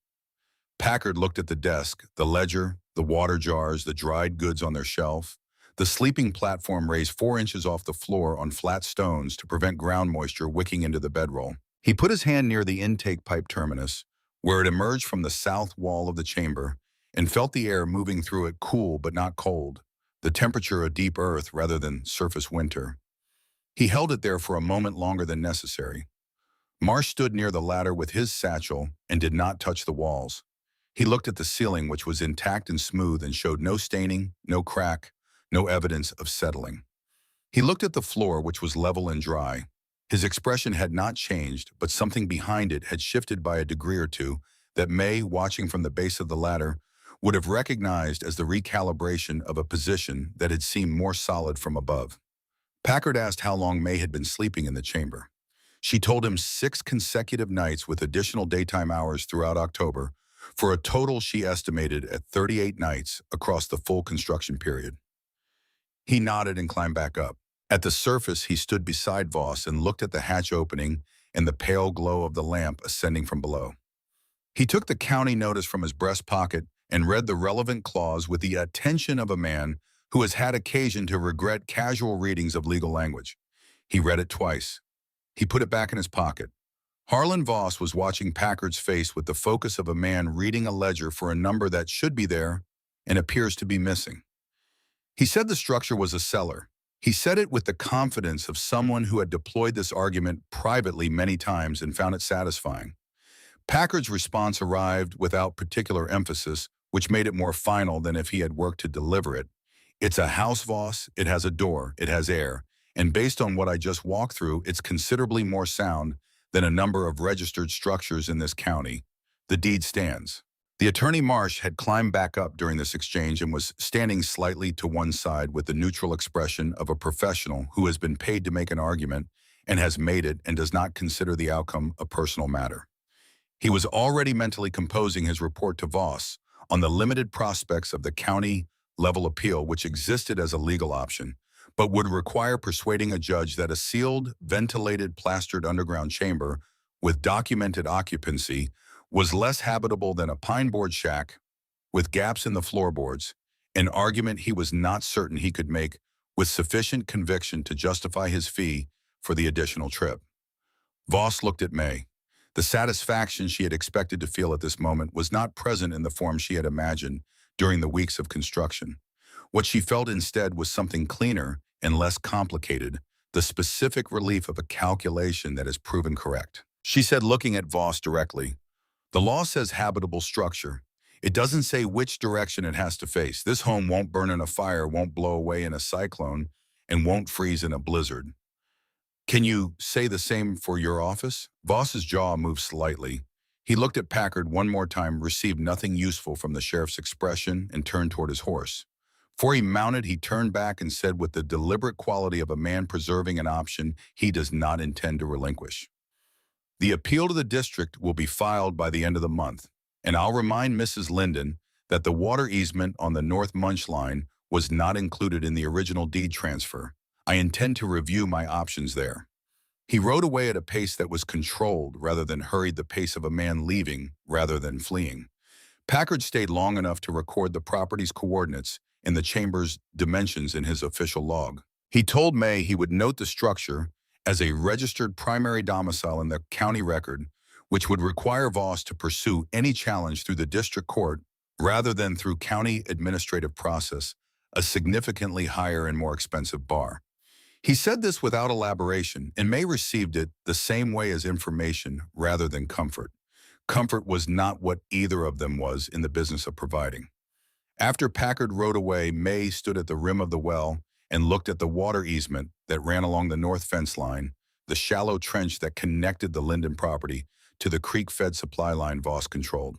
Packard looked at the desk, the ledger, the water jars, the dried goods on their shelf. The sleeping platform raised 4 inches off the floor on flat stones to prevent ground moisture wicking into the bedroll. He put his hand near the intake pipe terminus, where it emerged from the south wall of the chamber, and felt the air moving through it, cool but not cold, the temperature of deep earth rather than surface winter. He held it there for a moment longer than necessary. Marsh stood near the ladder with his satchel and did not touch the walls. He looked at the ceiling, which was intact and smooth and showed no staining, no crack, no evidence of settling. He looked at the floor, which was level and dry. His expression had not changed, but something behind it had shifted by a degree or two that May, watching from the base of the ladder, would have recognized as the recalibration of a position that had seemed more solid from above. Packard asked how long May had been sleeping in the chamber. She told him 6 consecutive nights with additional daytime hours throughout October, for a total she estimated at 38 nights across the full construction period. He nodded and climbed back up. At the surface, he stood beside Voss and looked at the hatch opening and the pale glow of the lamp ascending from below. He took the county notice from his breast pocket and read the relevant clause with the attention of a man who has had occasion to regret casual readings of legal language. He read it twice. He put it back in his pocket. Harlan Voss was watching Packard's face with the focus of a man reading a ledger for a number that should be there and appears to be missing. He said the structure was a cellar. He said it with the confidence of someone who had deployed this argument privately many times and found it satisfying. Packard's response arrived without particular emphasis, which made it more final than if he had worked to deliver it. "It's a house, Voss. It has a door. It has air. And based on what I just walked through, it's considerably more sound than a number of registered structures in this county. The deed stands. The attorney Marsh had climbed back up during this exchange and was standing slightly to one side with the neutral expression of a professional who has been paid to make an argument and has made it and does not consider the outcome a personal matter. He was already mentally composing his report to Voss on the limited prospects of the county-level appeal, which existed as a legal option, but would require persuading a judge that a sealed, ventilated, plastered underground chamber with documented occupancy was less habitable than a pine-board shack with gaps in the floorboards, an argument he was not certain he could make with sufficient conviction to justify his fee for the additional trip. Voss looked at May. The satisfaction she had expected to feel at this moment was not present in the form she had imagined during the weeks of construction. What she felt instead was something cleaner and less complicated, the specific relief of a calculation that is proven correct. She said, looking at Voss directly, "The law says habitable structure. It doesn't say which direction it has to face. This home won't burn in a fire, won't blow away in a cyclone, and won't freeze in a blizzard. Can you say the same for your office?" Voss's jaw moved slightly. He looked at Packard one more time, received nothing useful from the sheriff's expression, and turned toward his horse. Before he mounted, he turned back and said with the deliberate quality of a man preserving an option he does not intend to relinquish, "The appeal to the district will be filed by the end of the month, and I'll remind Mrs. Linden that the water easement on the North Munch line was not included in the original deed transfer. I intend to review my options there." He rode away at a pace that was controlled rather than hurried, the pace of a man leaving rather than fleeing. Packard stayed long enough to record the property's coordinates and the chamber's dimensions in his official log. He told May he would note the structure as a registered primary domicile in the county record, which would require Voss to pursue any challenge through the district court rather than through county administrative process, a significantly higher and more expensive bar. He said this without elaboration, and May received it the same way as information rather than comfort. Comfort was not what either of them was in the business of providing. After Packard rode away, May stood at the rim of the well and looked at the water easement that ran along the north fence line, the shallow trench that connected the Linden property to the creek-fed supply line Voss controlled.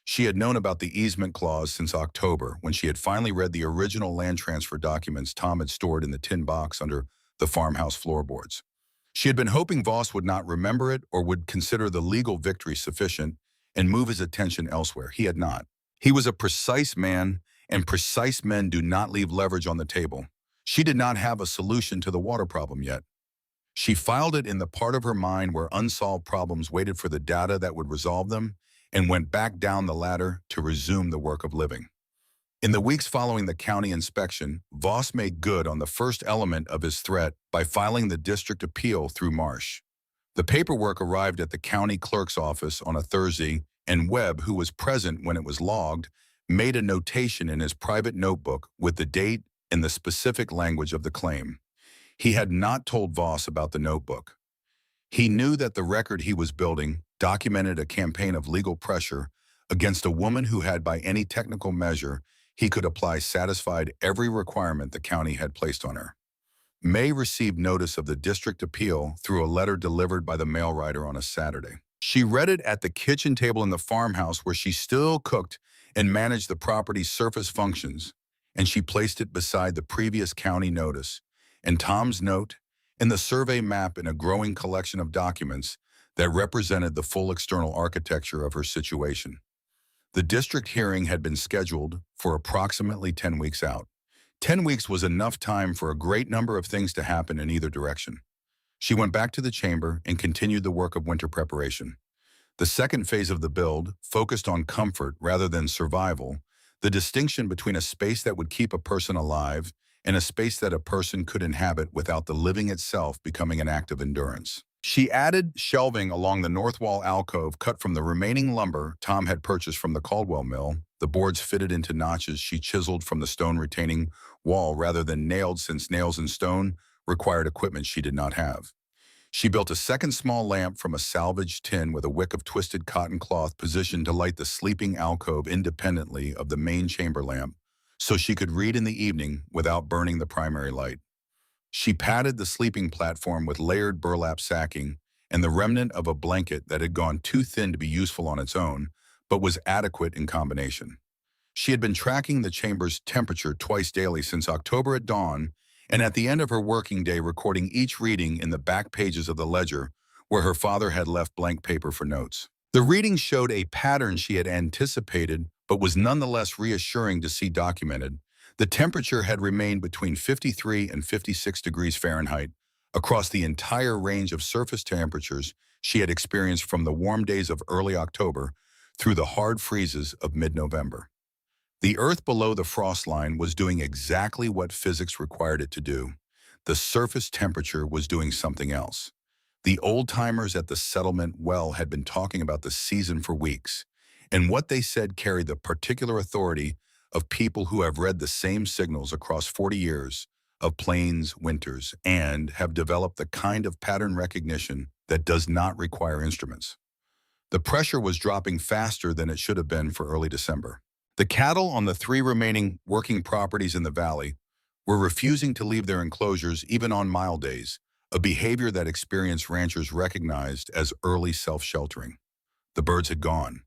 She had known about the easement clause since October, when she had finally read the original land transfer documents Tom had stored in the tin box under the farmhouse floorboards. She had been hoping Voss would not remember it or would consider the legal victory sufficient and move his attention elsewhere. He had not. He was a precise man, and precise men do not leave leverage on the table. She did not have a solution to the water problem yet. She filed it in the part of her mind where unsolved problems waited for the data that would resolve them, and went back down the ladder to resume the work of living. In the weeks following the county inspection, Voss made good on the first element of his threat by filing the district appeal through Marsh. The paperwork arrived at the county clerk's office on a Thursday, and Webb, who was present when it was logged, made a notation in his private notebook with the date and the specific language of the claim. He had not told Voss about the notebook. He knew that the record he was building documented a campaign of legal pressure against a woman who had, by any technical measure he could apply, satisfied every requirement the county had placed on her. May received notice of the district appeal through a letter delivered by the mail rider on a Saturday. She read it at the kitchen table in the farmhouse where she still cooked and managed the property's surface functions, and she placed it beside the previous county notice and Tom's note and the survey map in a growing collection of documents that represented the full external architecture of her situation. The district hearing had been scheduled for approximately 10 weeks out. 10 weeks was enough time for a great number of things to happen in either direction. She went back to the chamber and continued the work of winter preparation. The second phase of the build focused on comfort rather than survival, the distinction between a space that would keep a person alive and a space that a person could inhabit without the living itself becoming an act of endurance. She added shelving along the north wall alcove cut from the remaining lumber Tom had purchased from the Caldwell mill, the boards fitted into notches she chiseled from the stone retaining wall rather than nailed, since nails and stone required equipment she did not have. She built a second small lamp from a salvaged tin with a wick of twisted cotton cloth positioned to light the sleeping alcove independently of the main chamber lamp, so she could read in the evening without burning the primary light. She padded the sleeping platform with layered burlap sacking and the remnant of a blanket that had gone too thin to be useful on its own, but was adequate in combination. She had been tracking the chamber's temperature twice daily since October at dawn, and at the end of her working day recording each reading in the back pages of the ledger where her father had left blank paper for notes. The reading showed a pattern she had anticipated but was nonetheless reassuring to see documented. The temperature had remained between 53 and 56 degrees Fahrenheit across the entire range of surface temperatures she had experienced from the warm days of early October through the hard freezes of mid-November. The Earth below the frost line was doing exactly what physics required it to do. The surface temperature was doing something else. The old-timers at the settlement well had been talking about the season for weeks, and what they said carried the particular authority of people who have read the same signals across 40 years of plains, winters, and have developed the kind of pattern recognition that does not require instruments. The pressure was dropping faster than it should have been for early December. The cattle on the 3 remaining working properties in the valley were refusing to leave their enclosures even on mild days, a behavior that experienced ranchers recognized as early self-sheltering. The birds had gone.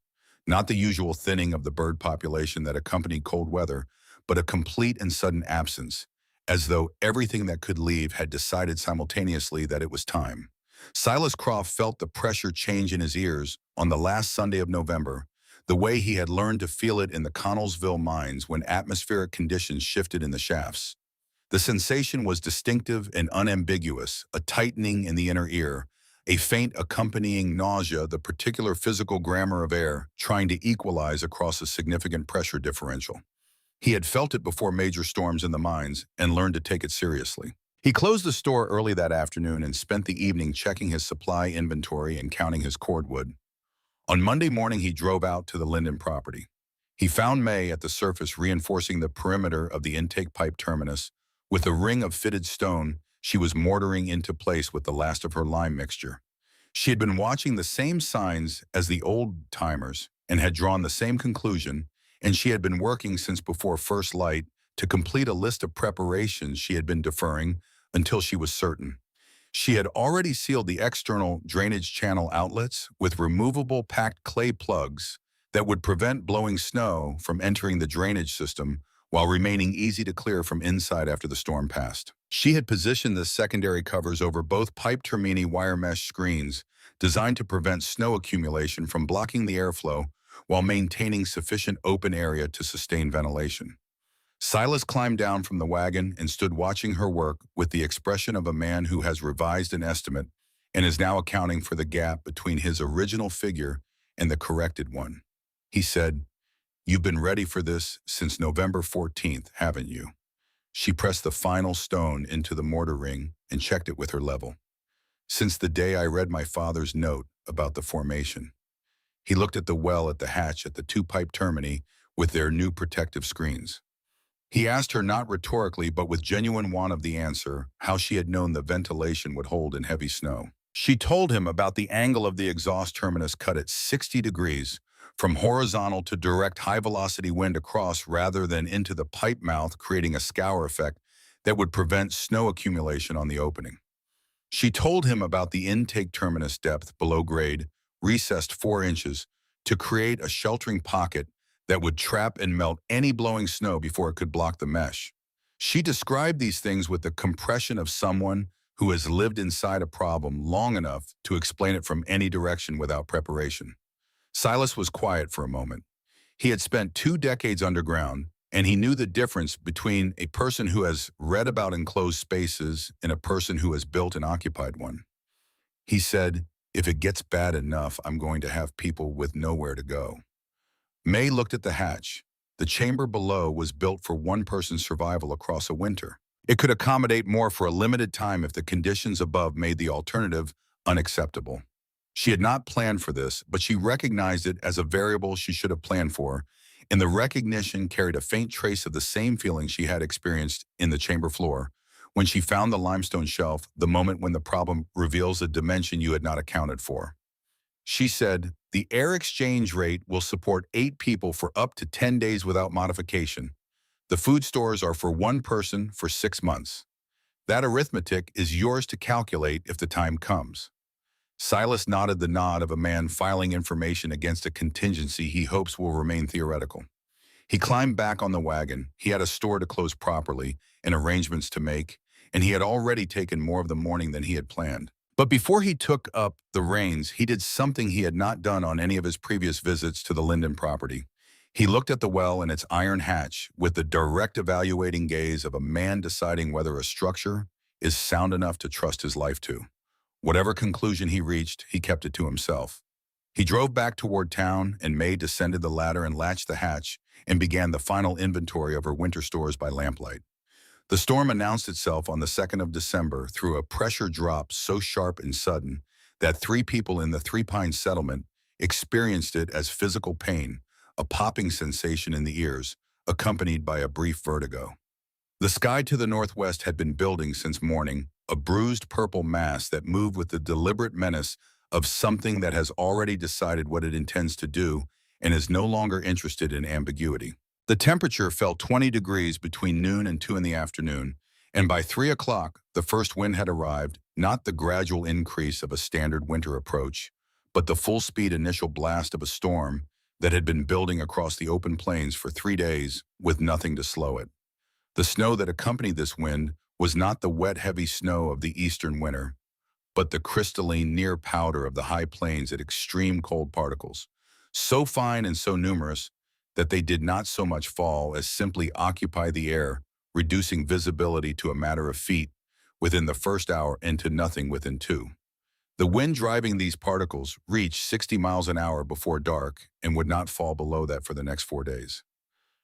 Not the usual thinning of the bird population that accompanied cold weather, but a complete and sudden absence, as though everything that could leave had decided simultaneously that it was time. Silas Croft felt the pressure change in his ears on the last Sunday of November, the way he had learned to feel it in the Connellsville mines when atmospheric conditions shifted in the shafts. The sensation was distinctive and unambiguous, a tightening in the inner ear, a faint accompanying nausea, the particular physical grammar of air trying to equalize across a significant pressure differential. He had felt it before major storms in the mines and learned to take it seriously. He closed the store early that afternoon and spent the evening checking his supply inventory and counting his cordwood. On Monday morning, he drove out to the Linden property. He found May at the surface reinforcing the perimeter of the intake pipe terminus with a ring of fitted stone she was mortaring into place with the last of her lime mixture. She had been watching the same signs as the old-timers and had drawn the same conclusion, and she had been working since before first light to complete a list of preparations she had been deferring until she was certain. She had already sealed the external drainage channel outlets with removable packed clay plugs that would prevent blowing snow from entering the drainage system while remaining easy to clear from inside after the storm passed. She had positioned the secondary covers over both pipe termini wire mesh screens designed to prevent snow accumulation from blocking the airflow while maintaining sufficient open area to sustain ventilation. Silas climbed down from the wagon and stood watching her work with the expression of a man who has revised an estimate and is now accounting for the gap between his original figure and the corrected one. He said, "You've been ready for this since November 14th, haven't you?" She pressed the final stone into the mortar ring and checked it with her level. "Since the day I read my father's note about the formation." He looked at the well at the hatch at the 2 pipe termini with their new protective screens. He asked her not rhetorically but with genuine want of the answer how she had known the ventilation would hold in heavy snow. She told him about the angle of the exhaust terminus cut at 60 degrees, from horizontal to direct high-velocity wind across rather than into the pipe mouth, creating a scour effect that would prevent snow accumulation on the opening. She told him about the intake terminus depth below grade, recessed 4 inches, to create a sheltering pocket that would trap and melt any blowing snow before it could block the mesh. She described these things with the compression of someone who has lived inside a problem long enough to explain it from any direction without preparation. Silas was quiet for a moment. He had spent 2 decades underground, and he knew the difference between a person who has read about enclosed spaces and a person who has built and occupied one. He said, "If it gets bad enough, I'm going to have people with nowhere to go." May looked at the hatch. The chamber below was built for one person's survival across a winter. It could accommodate more for a limited time if the conditions above made the alternative unacceptable. She had not planned for this, but she recognized it as a variable she should have planned for, and the recognition carried a faint trace of the same feeling she had experienced in the chamber floor when she found the limestone shelf, the moment when the problem reveals a dimension you had not accounted for. She said, "The air exchange rate will support 8 people for up to 10 days without modification. The food stores are for 1 person for 6 months. That arithmetic is yours to calculate if the time comes." Silas nodded the nod of a man filing information against a contingency he hopes will remain theoretical. He climbed back on the wagon. He had a store to close properly and arrangements to make, and he had already taken more of the morning than he had planned. But before he took up the reins, he did something he had not done on any of his previous visits to the Linden property. He looked at the well and its iron hatch with the direct evaluating gaze of a man deciding whether a structure is sound enough to trust his life to. Whatever conclusion he reached, he kept it to himself. He drove back toward town, and May descended the ladder and latched the hatch and began the final inventory of her winter stores by lamplight. The storm announced itself on the 2nd of December through a pressure drop so sharp and sudden that 3 people in the Three Pines settlement experienced it as physical pain, a popping sensation in the ears, accompanied by a brief vertigo. The sky to the northwest had been building since morning, a bruised purple mass that moved with the deliberate menace of something that has already decided what it intends to do and is no longer interested in ambiguity. The temperature fell 20 degrees between noon and 2 in the afternoon, and by 3 o'clock, the first wind had arrived, not the gradual increase of a standard winter approach, but the full-speed initial blast of a storm that had been building across the open plains for 3 days with nothing to slow it. The snow that accompanied this wind was not the wet, heavy snow of the eastern winter, but the crystalline near powder of the high plains at extreme cold particles, so fine and so numerous that they did not so much fall as simply occupy the air, reducing visibility to a matter of feet within the first hour and to nothing within 2. The wind driving these particles reached 60 miles an hour before dark and would not fall below that for the next 4 days.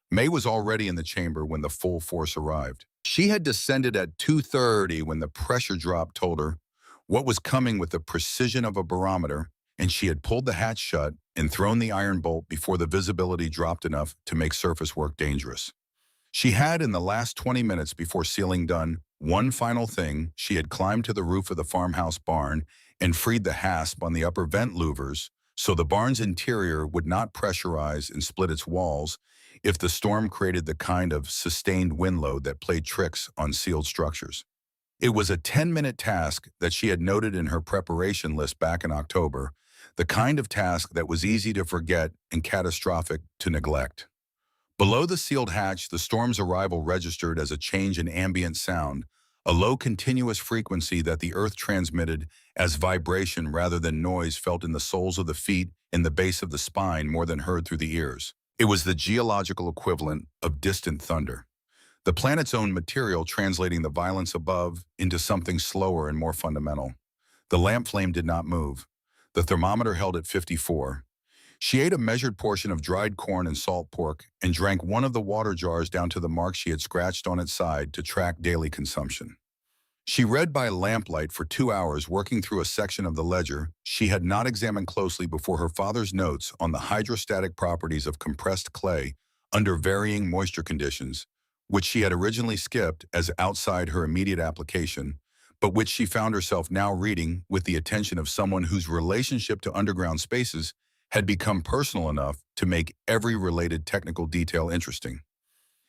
May was already in the chamber when the full force arrived. She had descended at 2:30 when the pressure drop told her what was coming with the precision of a barometer, and she had pulled the hatch shut and thrown the iron bolt before the visibility dropped enough to make surface work dangerous. She had, in the last 20 minutes before sealing done, one final thing. She had climbed to the roof of the farmhouse barn and freed the hasp on the upper vent louvers so the barn's interior would not pressurize and split its walls if the storm created the kind of sustained wind load that played tricks on sealed structures. It was a 10-minute task that she had noted in her preparation list back in October, the kind of task that was easy to forget and catastrophic to neglect. Below the sealed hatch, the storm's arrival registered as a change in ambient sound, a low continuous frequency that the earth transmitted as vibration rather than noise felt in the soles of the feet and the base of the spine more than heard through the ears. It was the geological equivalent of distant thunder. The planet's own material translating the violence above into something slower and more fundamental. The lamp flame did not move. The thermometer held at 54. She ate a measured portion of dried corn and salt pork and drank one of the water jars down to the mark she had scratched on its side to track daily consumption. She read by lamplight for 2 hours, working through a section of the ledger she had not examined closely before her father's notes on the hydrostatic properties of compressed clay under varying moisture conditions, which she had originally skipped as outside her immediate application, but which she found herself now reading with the attention of someone whose relationship to underground spaces had become personal enough to make every related technical detail interesting.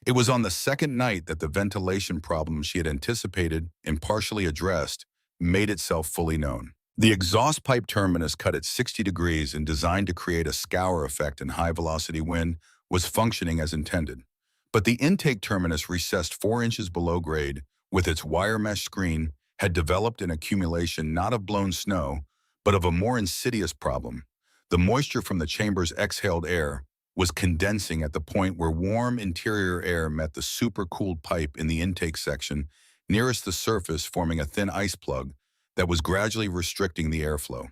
It was on the second night that the ventilation problem she had anticipated and partially addressed made itself fully known. The exhaust pipe terminus, cut at 60 degrees and designed to create a scour effect in high-velocity wind, was functioning as intended. But the intake terminus, recessed 4 inches below grade, with its wire mesh screen, had developed an accumulation not of blown snow, but of a more insidious problem. The moisture from the chamber's exhaled air was condensing at the point where warm interior air met the supercooled pipe in the intake section nearest the surface, forming a thin ice plug that was gradually restricting the airflow.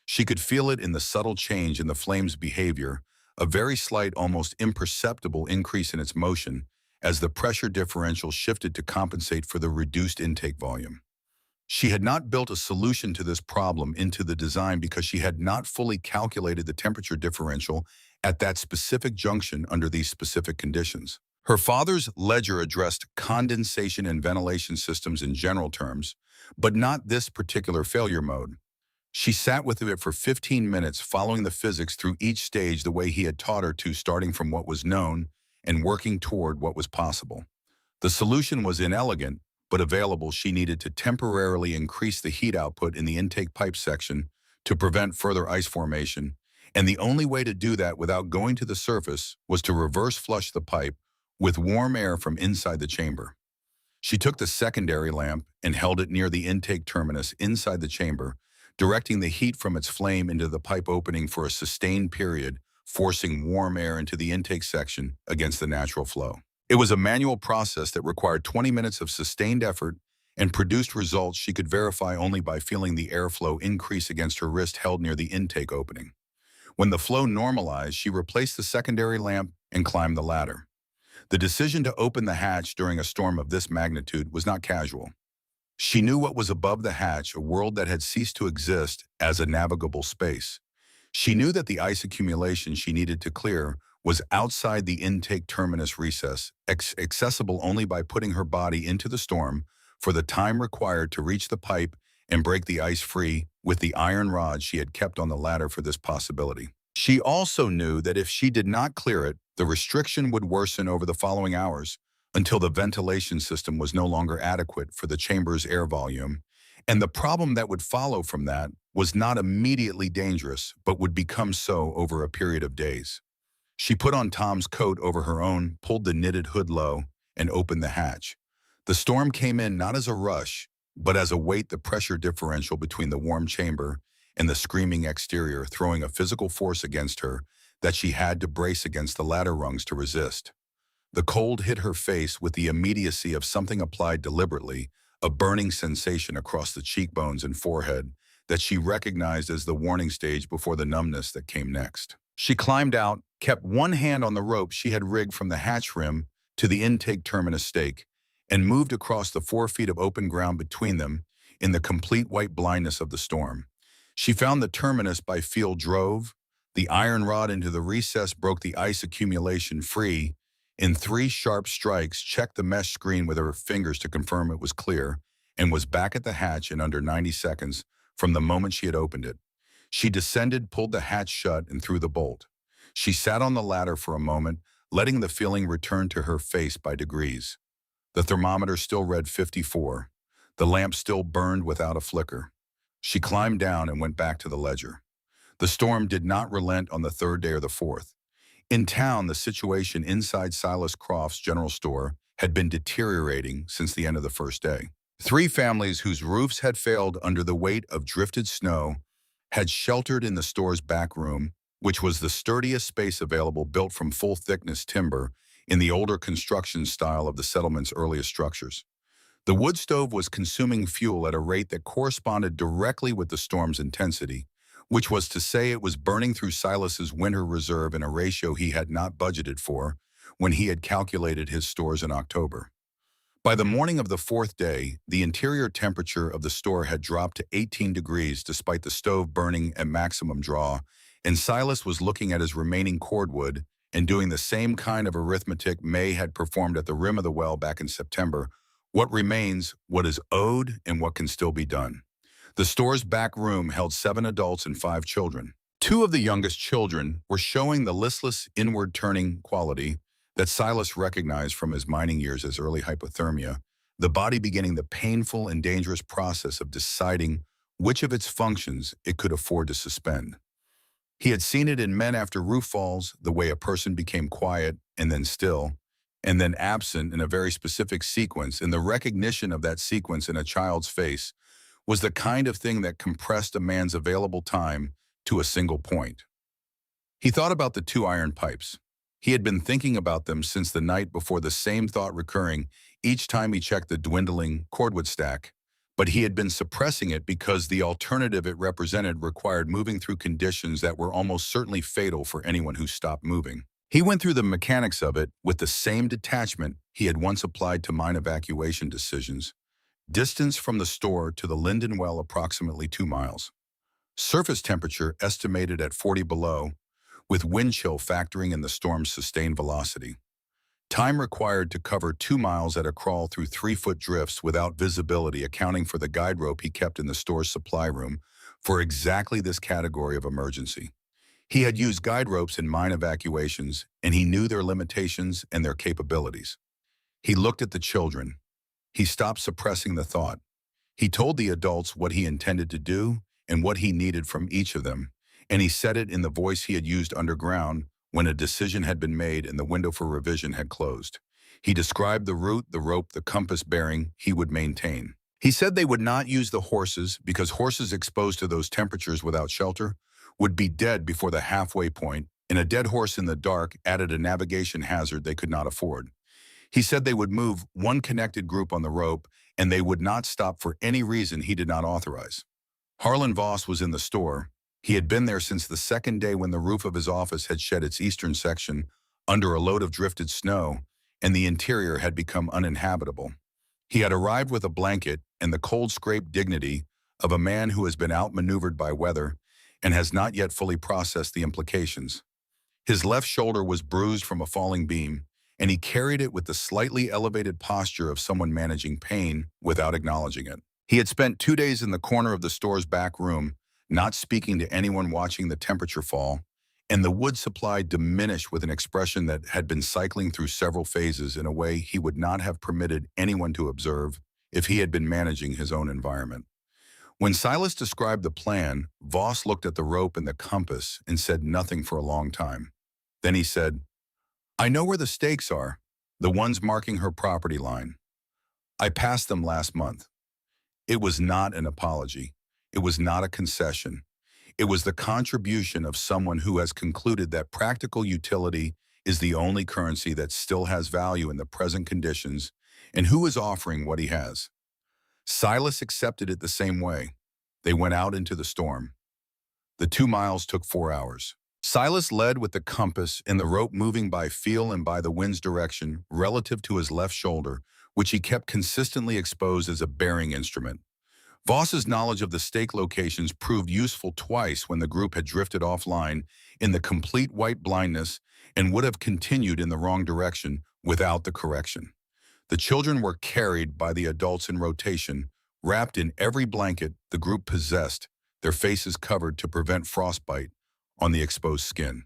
She could feel it in the subtle change in the flame's behavior, a very slight, almost imperceptible increase in its motion as the pressure differential shifted to compensate for the reduced intake volume. She had not built a solution to this problem into the design because she had not fully calculated the temperature differential at that specific junction under these specific conditions. Her father's ledger addressed condensation and ventilation systems in general terms, but not this particular failure mode. She sat with it for 15 minutes, following the physics through each stage the way he had taught her to, starting from what was known and working toward what was possible. The solution was inelegant, but available. She needed to temporarily increase the heat output in the intake pipe section to prevent further ice formation, and the only way to do that without going to the surface was to reverse flush the pipe with warm air from inside the chamber. She took the secondary lamp and held it near the intake terminus inside the chamber, directing the heat from its flame into the pipe opening for a sustained period, forcing warm air into the intake section against the natural flow. It was a manual process that required 20 minutes of sustained effort and produced results she could verify only by feeling the airflow increase against her wrist held near the intake opening. When the flow normalized, she replaced the secondary lamp and climbed the ladder. The decision to open the hatch during a storm of this magnitude was not casual. She knew what was above the hatch, a world that had ceased to exist as a navigable space. She knew that the ice accumulation she needed to clear was outside the intake terminus recess, accessible only by putting her body into the storm for the time required to reach the pipe and break the ice free with the iron rod she had kept on the ladder for this possibility. She also knew that if she did not clear it, the restriction would worsen over the following hours until the ventilation system was no longer adequate for the chamber's air volume, and the problem that would follow from that was not immediately dangerous, but would become so over a period of days. She put on Tom's coat over her own, pulled the knitted hood low, and opened the hatch. The storm came in not as a rush, but as a weight, the pressure differential between the warm chamber and the screaming exterior, throwing a physical force against her that she had to brace against the ladder rungs to resist. The cold hit her face with the immediacy of something applied deliberately, a burning sensation across the cheekbones and forehead that she recognized as the warning stage before the numbness that came next. She climbed out, kept one hand on the rope she had rigged from the hatch rim to the intake terminus stake, and moved across the 4 feet of open ground between them in the complete white blindness of the storm. She found the terminus by feel, drove the iron rod into the recess, broke the ice accumulation free in 3 sharp strikes, checked the mesh screen with her fingers to confirm it was clear, and was back at the hatch in under 90 seconds from the moment she had opened it. She descended, pulled the hatch shut, and threw the bolt. She sat on the ladder for a moment, letting the feeling return to her face by degrees. The thermometer still read 54. The lamp still burned without a flicker. She climbed down and went back to the ledger. The storm did not relent on the 3rd day or the 4th. In town, the situation inside Silas Croft's general store had been deteriorating since the end of the 1st day. 3 families whose roofs had failed under the weight of drifted snow had sheltered in the store's back room, which was the sturdiest space available, built from full-thickness timber in the older construction style of the settlement's earliest structures. The wood stove was consuming fuel at a rate that corresponded directly with the storm's intensity, which was to say it was burning through Silas's winter reserve in a ratio he had not budgeted for when he had calculated his stores in October. By the morning of the 4th day, the interior temperature of the store had dropped to 18 degrees despite the stove burning at maximum draw, and Silas was looking at his remaining cordwood and doing the same kind of arithmetic May had performed at the rim of the well back in September. What remains, what is owed, and what can still be done. The store's back room held 7 adults and 5 children. 2 of the youngest children were showing the listless, inward-turning quality that Silas recognized from his mining years as early hypothermia, the body beginning the painful and dangerous process of deciding which of its functions it could afford to suspend. He had seen it in men after roof falls, the way a person became quiet and then still, and then absent in a very specific sequence, and the recognition of that sequence in a child's face was the kind of thing that compressed a man's available time to a single point. He thought about the 2 iron pipes. He had been thinking about them since the night before, the same thought recurring each time he checked the dwindling cordwood stack, but he had been suppressing it because the alternative it represented required moving through conditions that were almost certainly fatal for anyone who stopped moving. He went through the mechanics of it with the same detachment he had once applied to mine evacuation decisions. Distance from the store to the Linden well approximately 2 miles. Surface temperature estimated at 40 below, with wind chill factoring in the storm's sustained velocity. Time required to cover 2 miles at a crawl through 3-foot drifts without visibility, accounting for the guide rope he kept in the store's supply room for exactly this category of emergency. He had used guide ropes in mine evacuations, and he knew their limitations and their capabilities. He looked at the children. He stopped suppressing the thought. He told the adults what he intended to do, and what he needed from each of them, and he said it in the voice he had used underground when a decision had been made and the window for revision had closed. He described the route, the rope, the compass bearing he would maintain. He said they would not use the horses because horses exposed to those temperatures without shelter would be dead before the halfway point, and a dead horse in the dark added a navigation hazard they could not afford. He said they would move one connected group on the rope, and they would not stop for any reason he did not authorize. Harlan Voss was in the store. He had been there since the second day when the roof of his office had shed its eastern section under a load of drifted snow, and the interior had become uninhabitable. He had arrived with a blanket and the cold-scraped dignity of a man who has been outmaneuvered by weather and has not yet fully processed the implications. His left shoulder was bruised from a falling beam, and he carried it with the slightly elevated posture of someone managing pain without acknowledging it. He had spent 2 days in the corner of the store's back room, not speaking to anyone, watching the temperature fall, and the wood supply diminish with an expression that had been cycling through several phases in a way he would not have permitted anyone to observe if he had been managing his own environment. When Silas described the plan, Voss looked at the rope and the compass and said nothing for a long time. Then he said, "I know where the stakes are, the ones marking her property line. I passed them last month." It was not an apology. It was not a concession. It was the contribution of someone who has concluded that practical utility is the only currency that still has value in the present conditions, and who is offering what he has. Silas accepted it the same way. They went out into the storm. The 2 miles took 4 hours. Silas led with the compass and the rope moving by feel and by the wind's direction relative to his left shoulder, which he kept consistently exposed as a bearing instrument. Voss's knowledge of the stake locations proved useful twice when the group had drifted offline in the complete white blindness and would have continued in the wrong direction without the correction. The children were carried by the adults in rotation, wrapped in every blanket the group possessed, their faces covered to prevent frostbite on the exposed skin.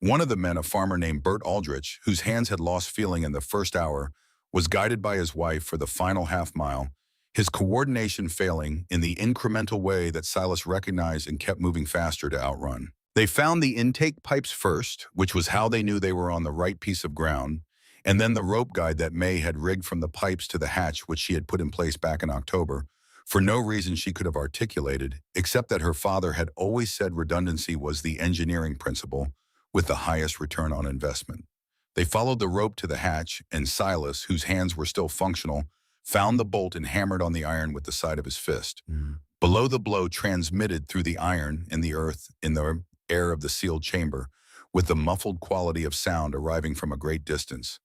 One of the men, a farmer named Bert Aldrich, whose hands had lost feeling in the first hour, was guided by his wife for the final half-mile, his coordination failing in the incremental way that Silas recognized and kept moving faster to outrun. They found the intake pipes first, which was how they knew they were on the right piece of ground, and then the rope guide that May had rigged from the pipes to the hatch, which she had put in place back in October, for no reason she could have articulated, except that her father had always said redundancy was the engineering principle with the highest return on investment. They followed the rope to the hatch, and Silas, whose hands were still functional, found the bolt and hammered on the iron with the side of his fist. Below, the blow transmitted through the iron and the earth in the air of the sealed chamber, with the muffled quality of sound arriving from a great distance.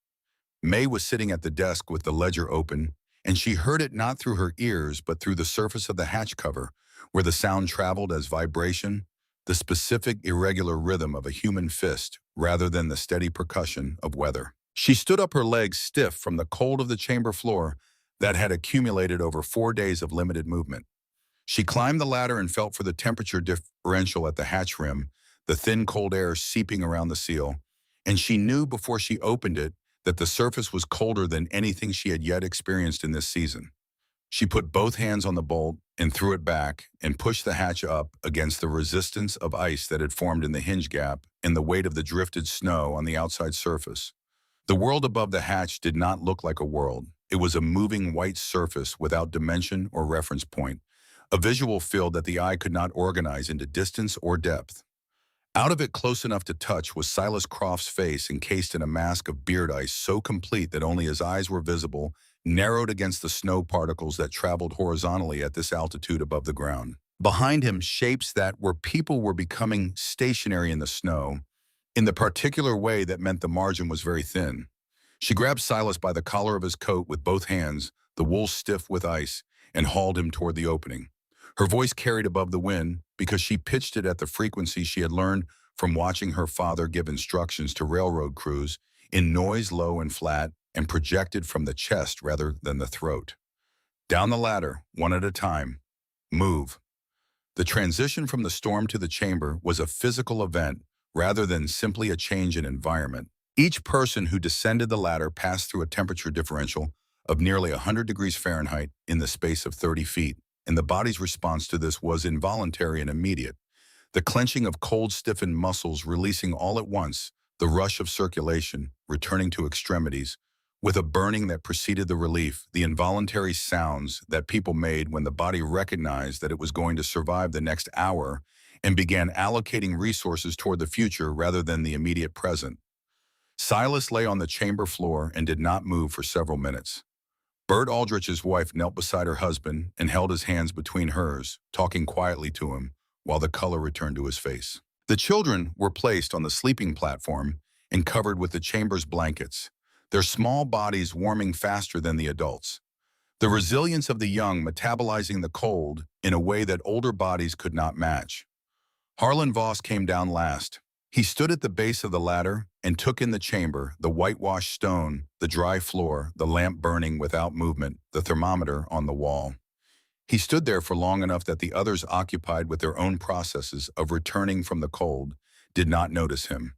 May was sitting at the desk with the ledger open, and she heard it not through her ears but through the surface of the hatch cover, where the sound traveled as vibration, the specific irregular rhythm of a human fist rather than the steady percussion of weather. She stood up, her legs stiff from the cold of the chamber floor that had accumulated over 4 days of limited movement. She climbed the ladder and felt for the temperature differential at the hatch rim, the thin cold air seeping around the seal, and she knew before she opened it that the surface was colder than anything she had yet experienced in this season. She put both hands on the bolt and threw it back and pushed the hatch up against the resistance of ice that had formed in the hinge gap and the weight of the drifted snow on the outside surface. The world above the hatch did not look like a world. It was a moving white surface without dimension or reference point, a visual field that the eye could not organize into distance or depth. Out of it, close enough to touch, was Silas Croft's face encased in a mask of beard ice so complete that only his eyes were visible, narrowed against the snow particles that traveled horizontally at this altitude above the ground. Behind him, shapes that were people were becoming stationary in the snow, in the particular way that meant the margin was very thin. She grabbed Silas by the collar of his coat with both hands, the wool stiff with ice, and hauled him toward the opening. Her voice carried above the wind because she pitched it at the frequency she had learned from watching her father give instructions to railroad crews, in noise low and flat and projected from the chest rather than the throat. Down the ladder, one at a time. Move. The transition from the storm to the chamber was a physical event rather than simply a change in environment. Each person who descended the ladder passed through a temperature differential of nearly 100 degrees Fahrenheit in the space of 30 feet. and the body's response to this was involuntary and immediate. The clenching of cold, stiffened muscles releasing all at once, the rush of circulation, returning to extremities, with a burning that preceded the relief, the involuntary sounds that people made when the body recognized that it was going to survive the next hour and began allocating resources toward the future rather than the immediate present. Silas lay on the chamber floor and did not move for several minutes. Bert Aldrich's wife knelt beside her husband and held his hands between hers, talking quietly to him while the color returned to his face. The children were placed on the sleeping platform and covered with the chamber's blankets, their small bodies warming faster than the adults. The resilience of the young metabolizing the cold in a way that older bodies could not match. Harlan Voss came down last. He stood at the base of the ladder and took in the chamber, the whitewashed stone, the dry floor, the lamp burning without movement, the thermometer on the wall. He stood there for long enough that the others, occupied with their own processes of returning from the cold, did not notice him.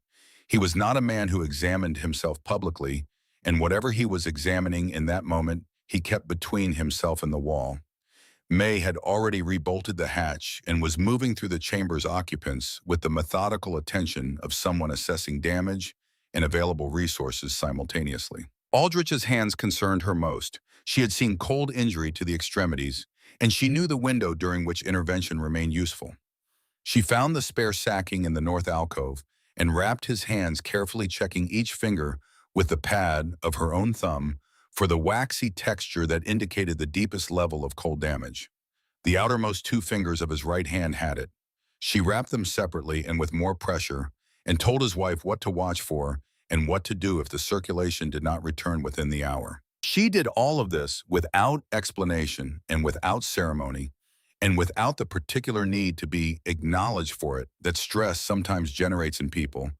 He was not a man who examined himself publicly, and whatever he was examining in that moment, he kept between himself and the wall. May had already rebolted the hatch and was moving through the chamber's occupants with the methodical attention of someone assessing damage and available resources simultaneously. Aldrich's hands concerned her most. She had seen cold injury to the extremities, and she knew the window during which intervention remained useful. She found the spare sacking in the north alcove and wrapped his hands, carefully checking each finger with the pad of her own thumb for the waxy texture that indicated the deepest level of cold damage. The outermost two fingers of his right hand had it. She wrapped them separately and with more pressure, and told his wife what to watch for and what to do if the circulation did not return within the hour. She did all of this without explanation and without ceremony, and without the particular need to be acknowledged for it that stress sometimes generates in people.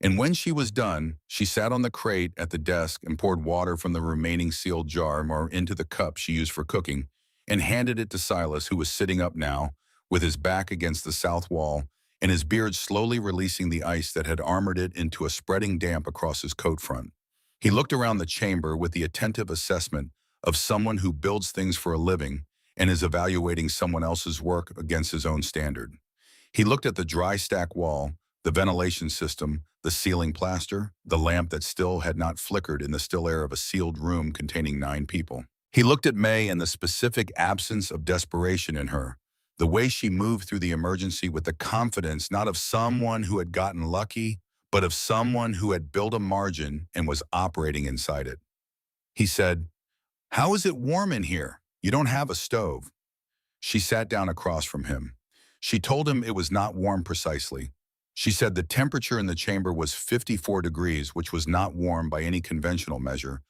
And when she was done, she sat on the crate at the desk and poured water from the remaining sealed jar or into the cup she used for cooking, and handed it to Silas, who was sitting up now, with his back against the south wall, and his beard slowly releasing the ice that had armored it into a spreading damp across his coat front. He looked around the chamber with the attentive assessment of someone who builds things for a living and is evaluating someone else's work against his own standard. He looked at the dry stack wall, the ventilation system, the ceiling plaster, the lamp that still had not flickered in the still air of a sealed room containing 9 people. He looked at May and the specific absence of desperation in her, the way she moved through the emergency with the confidence not of someone who had gotten lucky, but of someone who had built a margin and was operating inside it. He said, "How is it warm in here? You don't have a stove." She sat down across from him. She told him it was not warm precisely. She said the temperature in the chamber was 54 degrees, which was not warm by any conventional measure,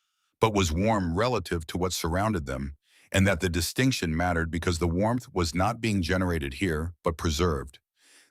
but was warm relative to what surrounded them, and that the distinction mattered because the warmth was not being generated here, but preserved.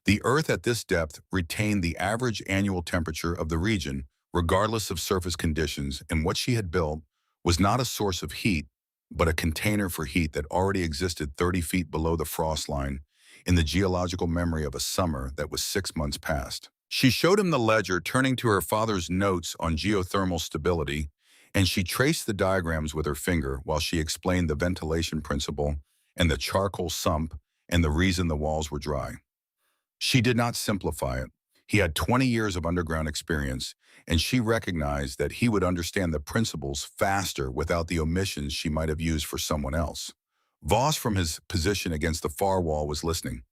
The Earth at this depth retained the average annual temperature of the region, regardless of surface conditions, and what she had built was not a source of heat, but a container for heat that already existed 30 feet below the frost line in the geological memory of a summer that was 6 months past. She showed him the ledger, turning to her father's notes on geothermal stability, and she traced the diagrams with her finger while she explained the ventilation principle and the charcoal sump and the reason the walls were dry. She did not simplify it. He had 20 years of underground experience, and she recognized that he would understand the principles faster without the omissions she might have used for someone else. Voss, from his position against the far wall, was listening.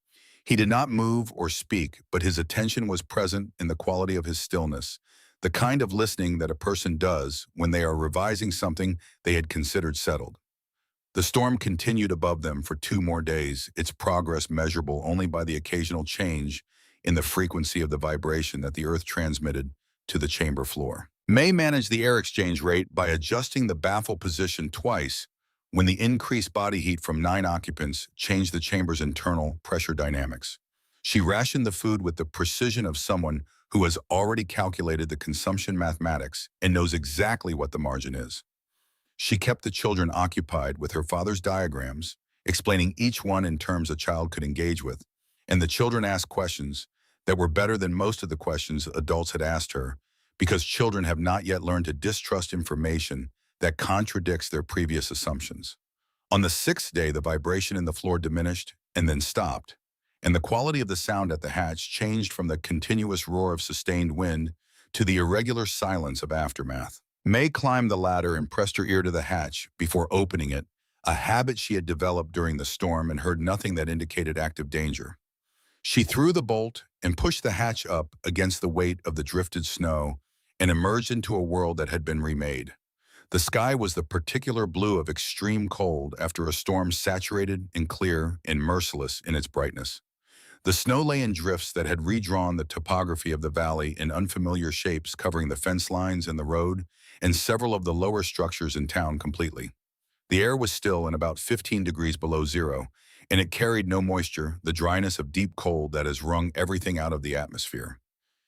He did not move or speak, but his attention was present in the quality of his stillness, the kind of listening that a person does when they are revising something they had considered settled. The storm continued above them for 2 more days, its progress measurable only by the occasional change in the frequency of the vibration that the Earth transmitted to the chamber floor. May managed the air exchange rate by adjusting the baffle position twice when the increased body heat from 9 occupants changed the chamber's internal pressure dynamics. She rationed the food with the precision of someone who has already calculated the consumption mathematics and knows exactly what the margin is. She kept the children occupied with her father's diagrams, explaining each one in terms a child could engage with, and the children asked questions that were better than most of the questions adults had asked her, because children have not yet learned to distrust information that contradicts their previous assumptions. On the sixth day, the vibration in the floor diminished and then stopped, and the quality of the sound at the hatch changed from the continuous roar of sustained wind to the irregular silence of aftermath. May climbed the ladder and pressed her ear to the hatch before opening it, a habit she had developed during the storm, and heard nothing that indicated active danger. She threw the bolt and pushed the hatch up against the weight of the drifted snow and emerged into a world that had been remade. The sky was the particular blue of extreme cold after a storm, saturated and clear and merciless in its brightness. The snow lay in drifts that had redrawn the topography of the valley in unfamiliar shapes, covering the fence lines and the road and several of the lower structures in town completely. The air was still and about 15 degrees below zero, and it carried no moisture, the dryness of deep cold that has wrung everything out of the atmosphere.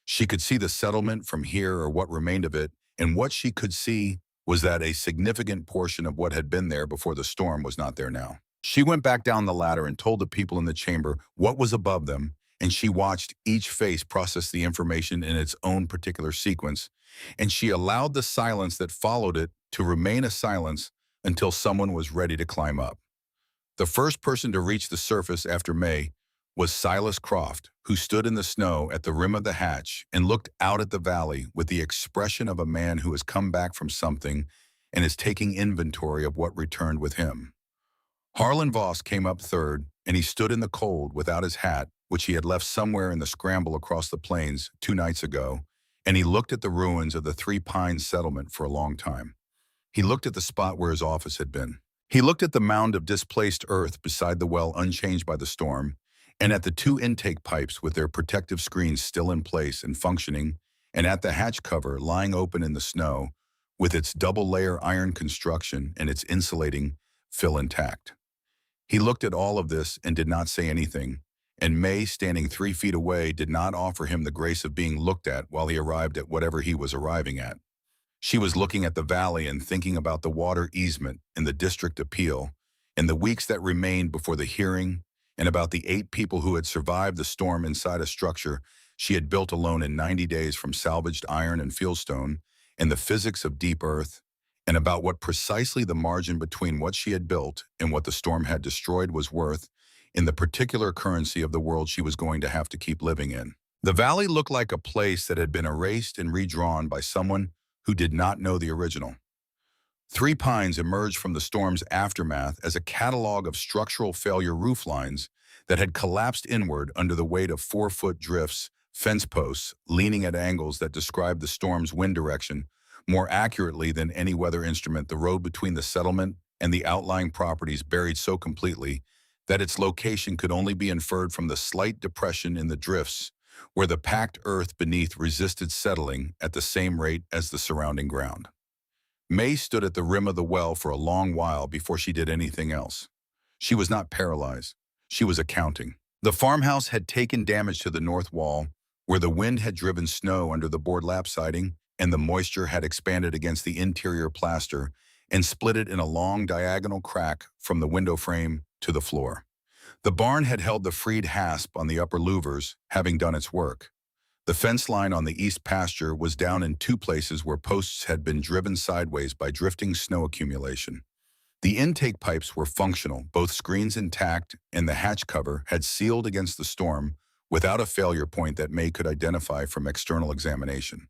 She could see the settlement from here, or what remained of it, and what she could see was that a significant portion of what had been there before the storm was not there now. She went back down the ladder and told the people in the chamber what was above them, and she watched each face process the information in its own particular sequence, and she allowed the silence that followed it to remain a silence until someone was ready to climb up. The first person to reach the surface after May was Silas Croft, who stood in the snow at the rim of the hatch and looked out at the valley with the expression of a man who has come back from something and is taking inventory of what returned with him. Harlan Voss came up third, and he stood in the cold without his hat, which he had left somewhere in the scramble across the plains 2 nights ago, and he looked at the ruins of the Three Pines settlement for a long time. He looked at the spot where his office had been. He looked at the mound of displaced earth beside the well, unchanged by the storm, and at the two intake pipes with their protective screens still in place and functioning, and at the hatch cover lying open in the snow with its double-layer iron construction and its insulating fill intact. He looked at all of this and did not say anything, and May, standing 3 feet away, did not offer him the grace of being looked at while he arrived at whatever he was arriving at. She was looking at the valley and thinking about the water easement and the district appeal, and the weeks that remained before the hearing, and about the 8 people who had survived the storm inside a structure she had built alone in 90 days from salvaged iron and fieldstone, and the physics of deep earth, and about what precisely the margin between what she had built and what the storm had destroyed was worth in the particular currency of the world she was going to have to keep living in. The valley looked like a place that had been erased and redrawn by someone who did not know the original. Three Pines emerged from the storm's aftermath as a catalog of structural failure rooflines that had collapsed inward under the weight of 4-foot drifts, fence posts leaning at angles that described the storm's wind direction more accurately than any weather instrument. The road between the settlement and the outlying properties buried so completely that its location could only be inferred from the slight depression in the drifts, where the packed earth beneath resisted settling at the same rate as the surrounding ground. May stood at the rim of the well for a long while before she did anything else. She was not paralyzed. She was accounting. The farmhouse had taken damage to the north wall, where the wind had driven snow under the board lap siding, and the moisture had expanded against the interior plaster and split it in a long diagonal crack from the window frame to the floor. The barn had held the freed hasp on the upper louvers, having done its work. The fence line on the east pasture was down in 2 places where posts had been driven sideways by drifting snow accumulation. The intake pipes were functional, both screens intact, and the hatch cover had sealed against the storm without a failure point that May could identify from external examination.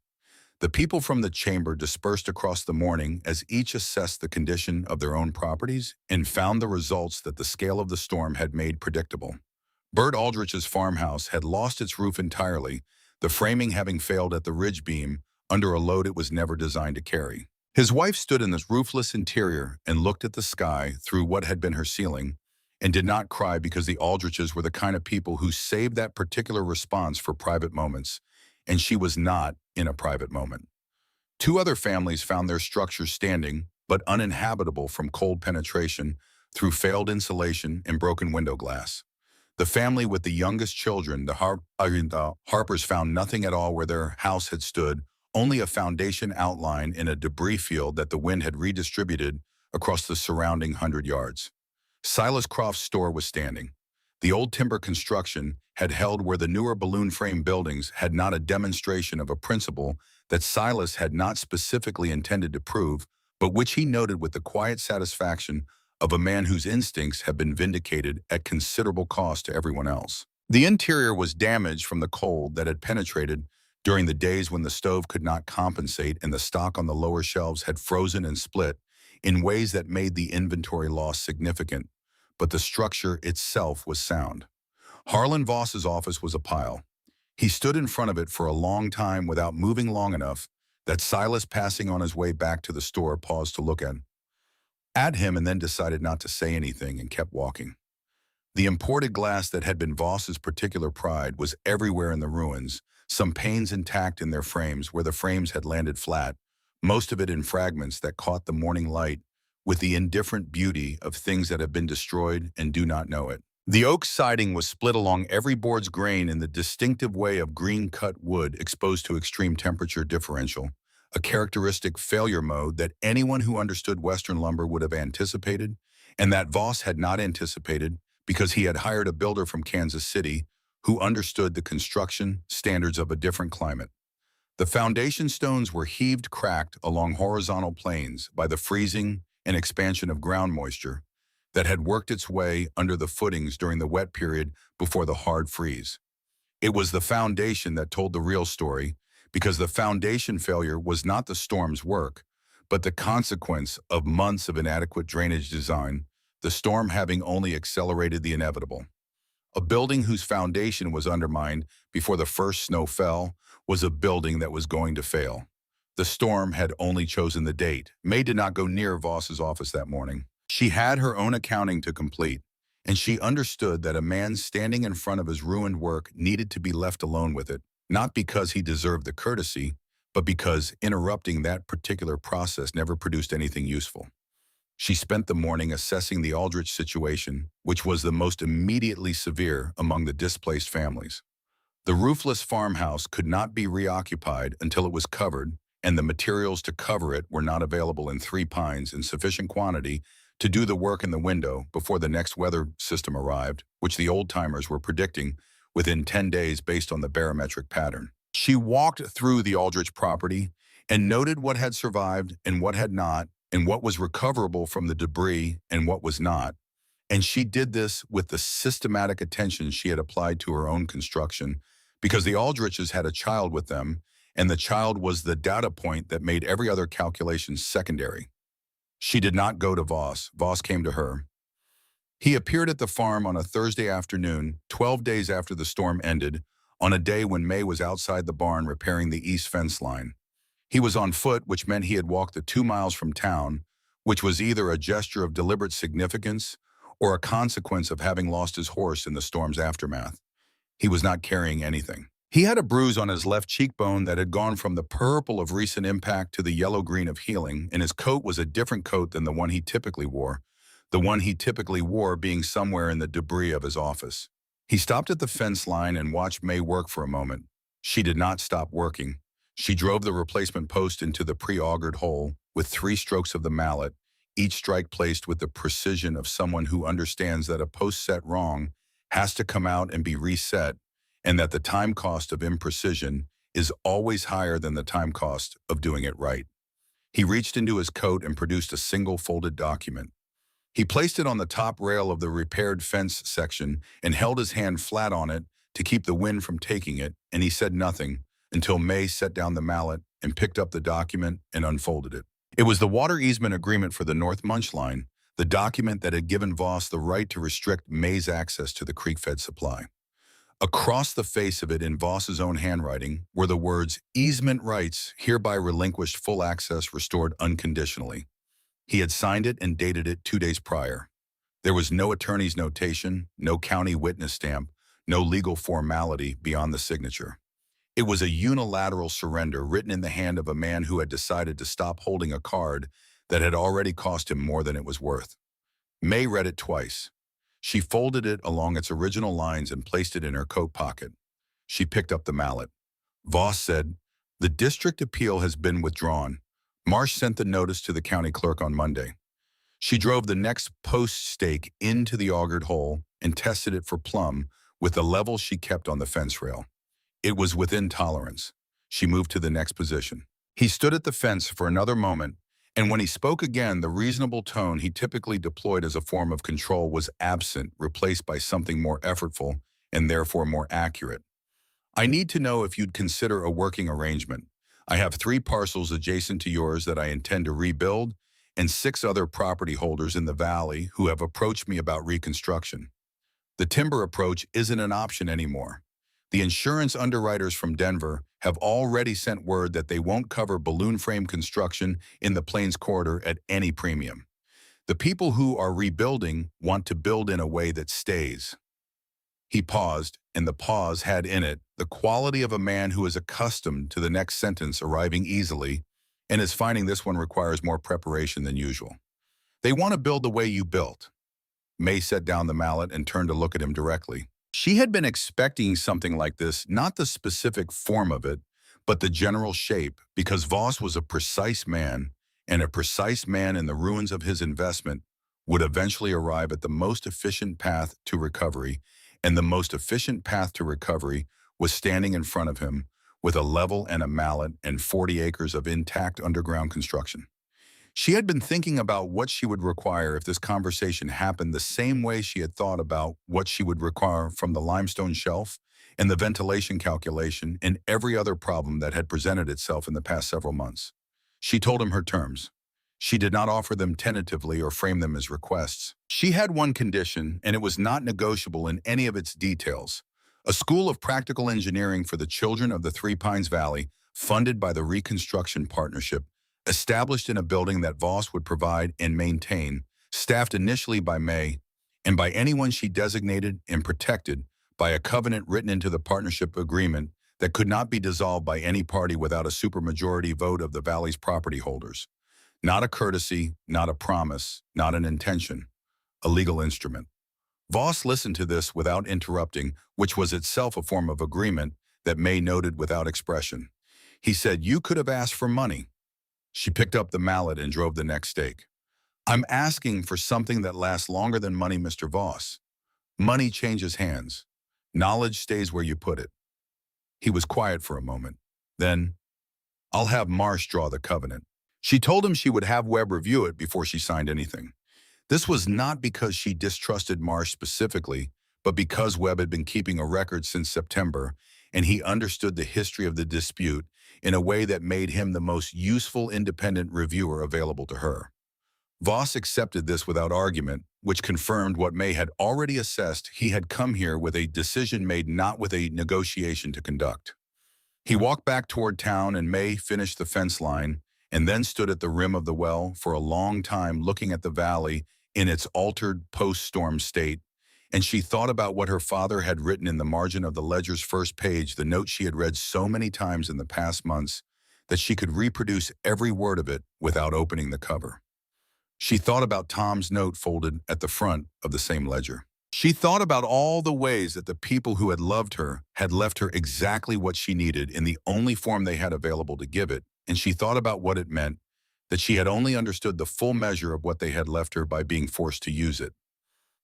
The people from the chamber dispersed across the morning as each assessed the condition of their own properties and found the results that the scale of the storm had made predictable. Bert Aldrich's farmhouse had lost its roof entirely, the framing having failed at the ridge beam under a load it was never designed to carry. His wife stood in this roofless interior and looked at the sky through what had been her ceiling, and did not cry because the Aldriches were the kind of people who saved that particular response for private moments, and she was not in a private moment. 2 other families found their structures standing, but uninhabitable from cold penetration through failed insulation and broken window glass. The family with the youngest children, the Harpers, found nothing at all where their house had stood, only a foundation outline in a debris field that the wind had redistributed across the surrounding 100 yards. Silas Croft's store was standing. The old timber construction had held where the newer balloon frame buildings had not, a demonstration of a principle that Silas had not specifically intended to prove, but which he noted with the quiet satisfaction of a man whose instincts had been vindicated at considerable cost to everyone else. The interior was damaged from the cold that had penetrated during the days when the stove could not compensate and the stock on the lower shelves had frozen and split in ways that made the inventory loss significant, but the structure itself was sound. Harlan Voss's office was a pile. He stood in front of it for a long time without moving long enough that Silas, passing on his way back to the store, paused to look at him and then decided not to say anything and kept walking. The imported glass that had been Voss's particular pride was everywhere in the ruins, some panes intact in their frames where the frames had landed flat, most of it in fragments that caught the morning light with the indifferent beauty of things that have been destroyed and do not know it. The oak siding was split along every board's grain in the distinctive way of green-cut wood exposed to extreme temperature differential, a characteristic failure mode that anyone who understood Western lumber would have anticipated, and that Voss had not anticipated because he had hired a builder from Kansas City who understood the construction standards of a different climate. The foundation stones were heaved cracked along horizontal planes by the freezing and expansion of ground moisture that had worked its way under the footings during the wet period before the hard freeze. It was the foundation that told the real story, because the foundation failure was not the storm's work, but the consequence of months of inadequate drainage design, the storm having only accelerated the inevitable. A building whose foundation was undermined before the first snow fell was a building that was going to fail. The storm had only chosen the date. May did not go near Voss's office that morning. She had her own accounting to complete, and she understood that a man standing in front of his ruined work needed to be left alone with it, not because he deserved the courtesy, but because interrupting that particular process never produced anything useful. She spent the morning assessing the Aldrich situation, which was the most immediately severe among the displaced families. The roofless farmhouse could not be reoccupied until it was covered, and the materials to cover it were not available in Three Pines in sufficient quantity to do the work in the window before the next weather system arrived, which the old-timers were predicting within 10 days based on the barometric pattern. She walked through the Aldrich property and noted what had survived and what had not, and what was recoverable from the debris and what was not. And she did this with the systematic attention she had applied to her own construction, because the Aldriches had a child with them, and the child was the data point that made every other calculation secondary. She did not go to Voss. Voss came to her. He appeared at the farm on a Thursday afternoon, 12 days after the storm ended, on a day when May was outside the barn repairing the east fence line. He was on foot, which meant he had walked the 2 miles from town, which was either a gesture of deliberate significance or a consequence of having lost his horse in the storm's aftermath. He was not carrying anything. He had a bruise on his left cheekbone that had gone from the purple of recent impact to the yellow-green of healing, and his coat was a different coat than the one he typically wore, being somewhere in the debris of his office. He stopped at the fence line and watched May work for a moment. She did not stop working. She drove the replacement post into the pre-augured hole with 3 strokes of the mallet, each strike placed with the precision of someone who understands that a post set wrong has to come out and be reset, and that the time cost of imprecision is always higher than the time cost of doing it right. He reached into his coat and produced a single folded document. He placed it on the top rail of the repaired fence section and held his hand flat on it to keep the wind from taking it, and he said nothing until May set down the mallet and picked up the document and unfolded it. It was the water easement agreement for the North Munch Line, the document that had given Voss the right to restrict May's access to the creek-fed supply. Across the face of it in Voss's own handwriting were the words, "Easement rights hereby relinquished, full access restored unconditionally." He had signed it and dated it 2 days prior. There was no attorney's notation, no county witness stamp, no legal formality beyond the signature. It was a unilateral surrender written in the hand of a man who had decided to stop holding a card that had already cost him more than it was worth. May read it twice. She folded it along its original lines and placed it in her coat pocket. She picked up the mallet. Voss said, "The district appeal has been withdrawn. Marsh sent the notice to the county clerk on Monday." She drove the next post stake into the augured hole and tested it for plumb with the level she kept on the fence rail. It was within tolerance. She moved to the next position. He stood at the fence for another moment, And when he spoke again, the reasonable tone he typically deployed as a form of control was absent, replaced by something more effortful and therefore more accurate. I need to know if you'd consider a working arrangement. I have 3 parcels adjacent to yours that I intend to rebuild, and 6 other property holders in the valley who have approached me about reconstruction. The timber approach isn't an option anymore. The insurance underwriters from Denver have already sent word that they won't cover balloon frame construction in the Plains Corridor at any premium. The people who are rebuilding want to build in a way that stays. He paused, and the pause had in it the quality of a man who is accustomed to the next sentence arriving easily and is finding this one requires more preparation than usual. They want to build the way you built. May set down the mallet and turned to look at him directly. She had been expecting something like this, not the specific form of it, but the general shape, because Voss was a precise man, and a precise man in the ruins of his investment would eventually arrive at the most efficient path to recovery, and the most efficient path to recovery was standing in front of him with a level and a mallet and 40 acres of intact underground construction. She had been thinking about what she would require if this conversation happened the same way she had thought about what she would require from the limestone shelf and the ventilation calculation and every other problem that had presented itself in the past several months. She told him her terms. She did not offer them tentatively or frame them as requests. She had one condition, and it was not negotiable in any of its details. A school of practical engineering for the children of the Three Pines Valley, funded by the Reconstruction Partnership, established in a building that Voss would provide and maintain, staffed initially by May, and by anyone she designated and protected by a covenant written into the partnership agreement that could not be dissolved by any party without a supermajority vote of the Valley's property holders. Not a courtesy, not a promise, not an intention, a legal instrument. Voss listened to this without interrupting, which was itself a form of agreement that May noted without expression. He said, "You could have asked for money." She picked up the mallet and drove the next stake. "I'm asking for something that lasts longer than money, Mr. Voss. Money changes hands. Knowledge stays where you put it." He was quiet for a moment. Then, "I'll have Marsh draw the covenant." She told him she would have Webb review it before she signed anything. This was not because she distrusted Marsh specifically, but because Webb had been keeping a record since September, and he understood the history of the dispute in a way that made him the most useful independent reviewer available to her. Voss accepted this without argument, which confirmed what May had already assessed. He had come here with a decision made, not with a negotiation to conduct. He walked back toward town, and May finished the fence line and then stood at the rim of the well for a long time looking at the valley in its altered post-storm state, and she thought about what her father had written in the margin of the ledger's first page, the note she had read so many times in the past months that she could reproduce every word of it without opening the cover. She thought about Tom's note folded at the front of the same ledger. She thought about all the ways that the people who had loved her had left her exactly what she needed in the only form they had available to give it, and she thought about what it meant that she had only understood the full measure of what they had left her by being forced to use it.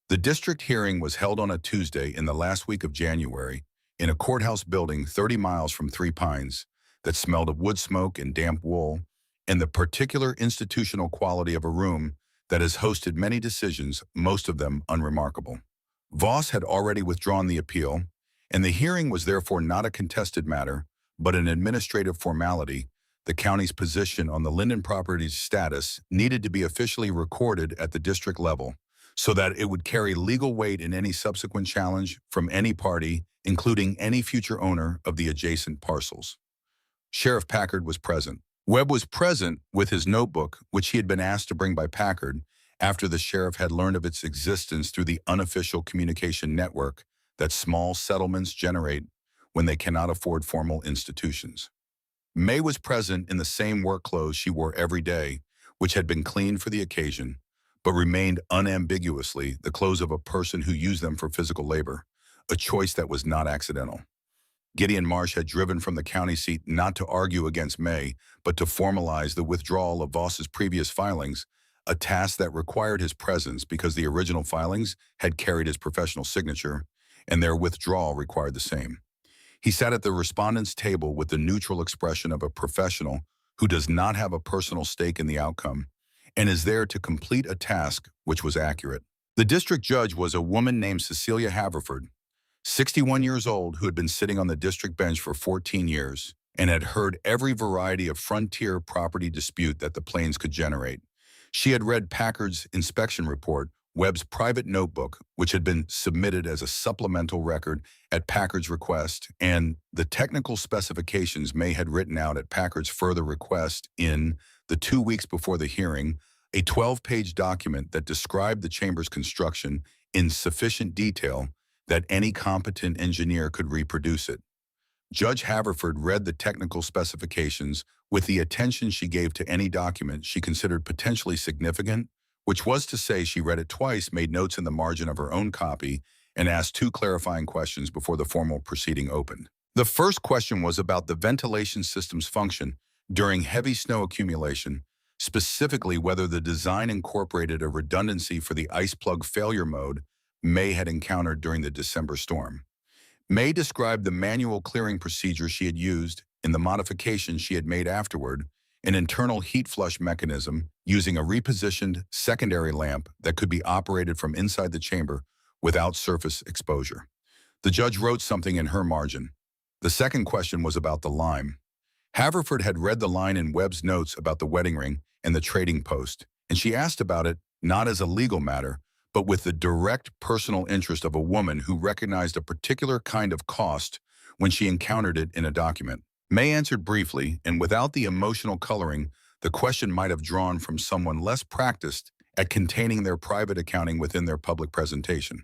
The district hearing was held on a Tuesday in the last week of January in a courthouse building 30 miles from Three Pines that smelled of wood smoke and damp wool, and the particular institutional quality of a room that has hosted many decisions, most of them unremarkable. Voss had already withdrawn the appeal, and the hearing was therefore not a contested matter, but an administrative formality. The county's position on the Linden property's status needed to be officially recorded at the district level so that it would carry legal weight in any subsequent challenge from any party, including any future owner of the adjacent parcels. Sheriff Packard was present. Webb was present with his notebook, which he had been asked to bring by Packard after the sheriff had learned of its existence through the unofficial communication network that small settlements generate when they cannot afford formal institutions. May was present in the same work clothes she wore every day, which had been cleaned for the occasion, but remained unambiguously the clothes of a person who used them for physical labor, a choice that was not accidental. Gideon Marsh had driven from the county seat not to argue against May, but to formalize the withdrawal of Voss's previous filings, a task that required his presence because the original filings had carried his professional signature, and their withdrawal required the same. He sat at the respondent's table with the neutral expression of a professional who does not have a personal stake in the outcome and is there to complete a task which was accurate. The district judge was a woman named Cecilia Haverford, 61 years old, who had been sitting on the district bench for 14 years and had heard every variety of frontier property dispute that the plains could generate. She had read Packard's inspection report, Webb's private notebook, which had been submitted as a supplemental record at Packard's request, and the technical specifications May had written out at Packard's further request in the 2 weeks before the hearing, a 12-page document that described the chamber's construction in sufficient detail that any competent engineer could reproduce it. Judge Haverford read the technical specifications with the attention she gave to any document she considered potentially significant, which was to say she read it twice, made notes in the margin of her own copy, and asked 2 clarifying questions before the formal proceeding opened. The first question was about the ventilation system's function during heavy snow accumulation, specifically whether the design incorporated a redundancy for the ice plug failure mode May had encountered during the December storm. May described the manual clearing procedure she had used in the modifications she had made afterward, an internal heat flush mechanism using a repositioned secondary lamp that could be operated from inside the chamber without surface exposure. The judge wrote something in her margin. The second question was about the lime. Haverford had read the line in Webb's notes about the wedding ring and the trading post, and she asked about it not as a legal matter, but with the direct personal interest of a woman who recognized a particular kind of cost when she encountered it in a document. May answered briefly, and without the emotional coloring the question might have drawn from someone less practiced at containing their private accounting within their public presentation.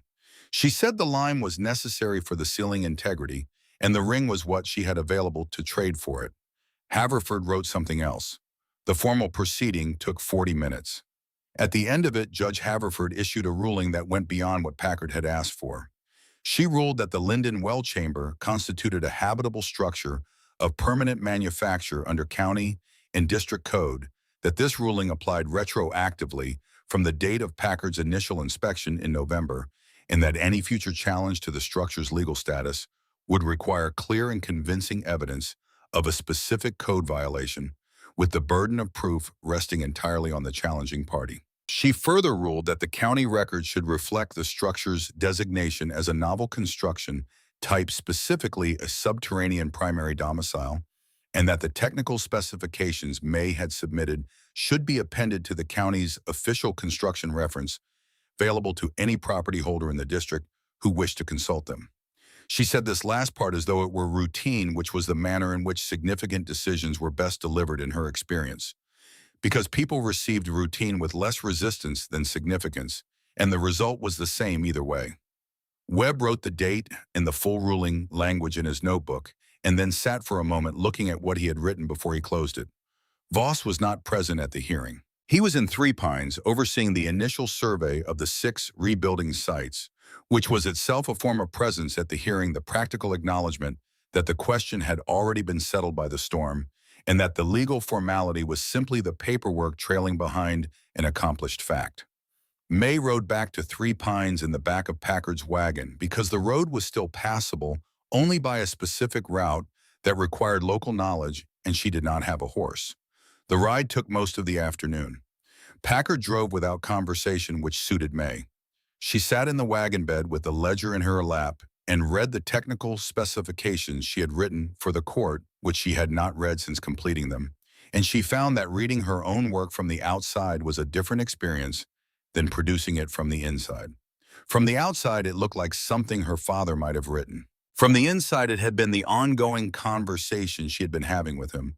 She said the lime was necessary for the ceiling integrity, and the ring was what she had available to trade for it. Haverford wrote something else. The formal proceeding took 40 minutes. At the end of it, Judge Haverford issued a ruling that went beyond what Packard had asked for. She ruled that the Linden Well Chamber constituted a habitable structure of permanent manufacture under county and district code, that this ruling applied retroactively from the date of Packard's initial inspection in November, and that any future challenge to the structure's legal status would require clear and convincing evidence of a specific code violation, with the burden of proof resting entirely on the challenging party. She further ruled that the county record should reflect the structure's designation as a novel construction type, specifically a subterranean primary domicile, and that the technical specifications May had submitted should be appended to the county's official construction reference, available to any property holder in the district who wished to consult them. She said this last part as though it were routine, which was the manner in which significant decisions were best delivered in her experience, because people received routine with less resistance than significance, and the result was the same either way. Webb wrote the date and the full ruling language in his notebook, and then sat for a moment looking at what he had written before he closed it. Voss was not present at the hearing. He was in Three Pines overseeing the initial survey of the 6 rebuilding sites, which was itself a form of presence at the hearing, the practical acknowledgement that the question had already been settled by the storm, and that the legal formality was simply the paperwork trailing behind an accomplished fact. May rode back to Three Pines in the back of Packard's wagon because the road was still passable only by a specific route that required local knowledge, and she did not have a horse. The ride took most of the afternoon. Packard drove without conversation, which suited May. She sat in the wagon bed with the ledger in her lap and read the technical specifications she had written for the court, which she had not read since completing them, and she found that reading her own work from the outside was a different experience than producing it from the inside. From the outside, it looked like something her father might have written. From the inside, it had been the ongoing conversation she had been having with him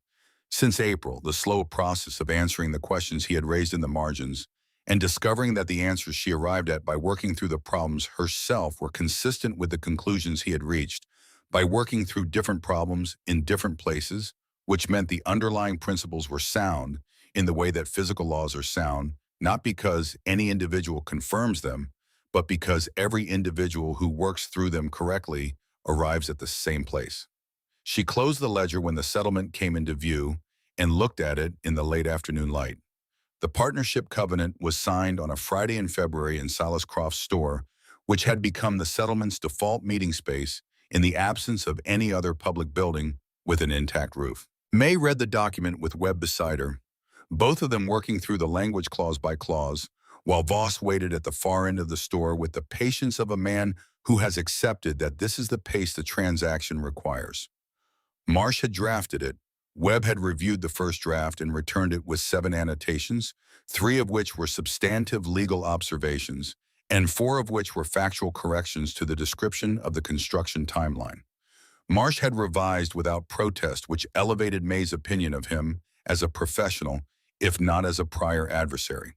since April, the slow process of answering the questions he had raised in the margins and discovering that the answers she arrived at by working through the problems herself were consistent with the conclusions he had reached, by working through different problems in different places, which meant the underlying principles were sound in the way that physical laws are sound, not because any individual confirms them, but because every individual who works through them correctly arrives at the same place. She closed the ledger when the settlement came into view and looked at it in the late afternoon light. The partnership covenant was signed on a Friday in February in Silas Croft's store, which had become the settlement's default meeting space in the absence of any other public building with an intact roof. May read the document with Webb beside her, both of them working through the language clause by clause, while Voss waited at the far end of the store with the patience of a man who has accepted that this is the pace the transaction requires. Marsh had drafted it. Webb had reviewed the first draft and returned it with 7 annotations, 3 of which were substantive legal observations, and 4 of which were factual corrections to the description of the construction timeline. Marsh had revised without protest, which elevated May's opinion of him as a professional, if not as a prior adversary.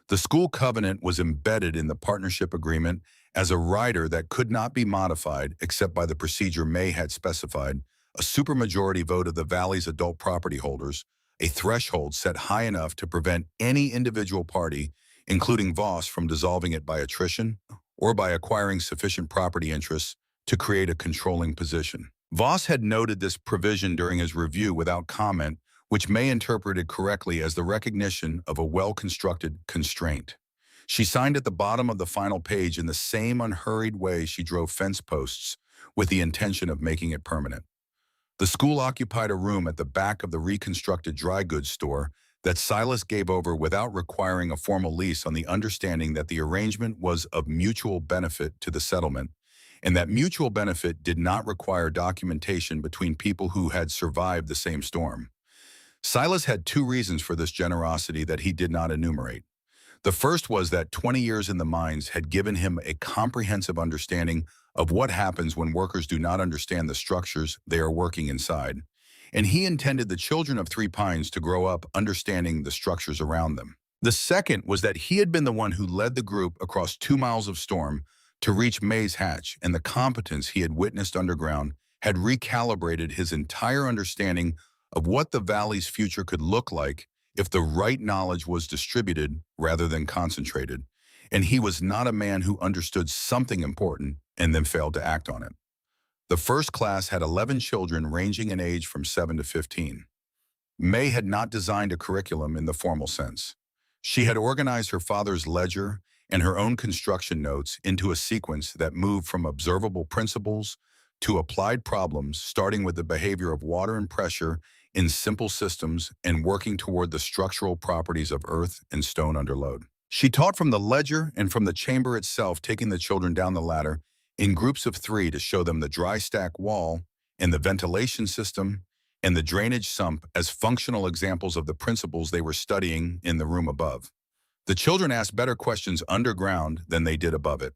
The school covenant was embedded in the partnership agreement as a rider that could not be modified except by the procedure May had specified, a supermajority vote of the Valley's adult property holders, a threshold set high enough to prevent any individual party, including Voss, from dissolving it by attrition or by acquiring sufficient property interests to create a controlling position. Voss had noted this provision during his review without comment, which May interpreted correctly as the recognition of a well-constructed constraint. She signed at the bottom of the final page in the same unhurried way she drove fence posts, with the intention of making it permanent. The school occupied a room at the back of the reconstructed dry goods store that Silas gave over without requiring a formal lease, on the understanding that the arrangement was of mutual benefit to the settlement, and that mutual benefit did not require documentation between people who had survived the same storm. Silas had 2 reasons for this generosity that he did not enumerate. The first was that 20 years in the mines had given him a comprehensive understanding of what happens when workers do not understand the structures they are working inside, and he intended the children of Three Pines to grow up understanding the structures around them. The second was that he had been the one who led the group across 2 miles of storm to reach May's hatch, and the competence he had witnessed underground had recalibrated his entire understanding of what the Valley's future could look like if the right knowledge was distributed rather than concentrated, and he was not a man who understood something important and then failed to act on it. The first class had 11 children ranging in age from 7 to 15. May had not designed a curriculum in the formal sense. She had organized her father's ledger and her own construction notes into a sequence that moved from observable principles to applied problems, starting with the behavior of water and pressure in simple systems and working toward the structural properties of earth and stone under load. She taught from the ledger and from the chamber itself, taking the children down the ladder in groups of 3 to show them the dry stack wall and the ventilation system and the drainage sump as functional examples of the principles they were studying in the room above. The children asked better questions underground than they did above it.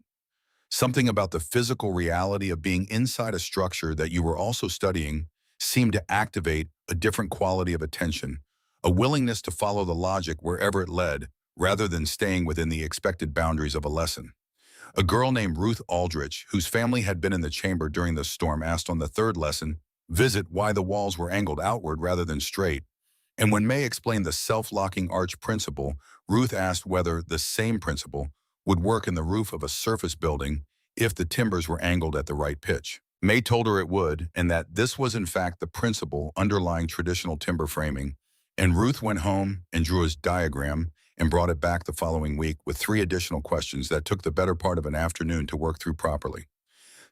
Something about the physical reality of being inside a structure that you were also studying seemed to activate a different quality of attention, a willingness to follow the logic wherever it led, rather than staying within the expected boundaries of a lesson. A girl named Ruth Aldrich, whose family had been in the chamber during the storm, asked on the 3rd lesson visit why the walls were angled outward rather than straight. And when May explained the self-locking arch principle, Ruth asked whether the same principle would work in the roof of a surface building if the timbers were angled at the right pitch. May told her it would, and that this was in fact the principle underlying traditional timber framing, and Ruth went home and drew his diagram and brought it back the following week with 3 additional questions that took the better part of an afternoon to work through properly.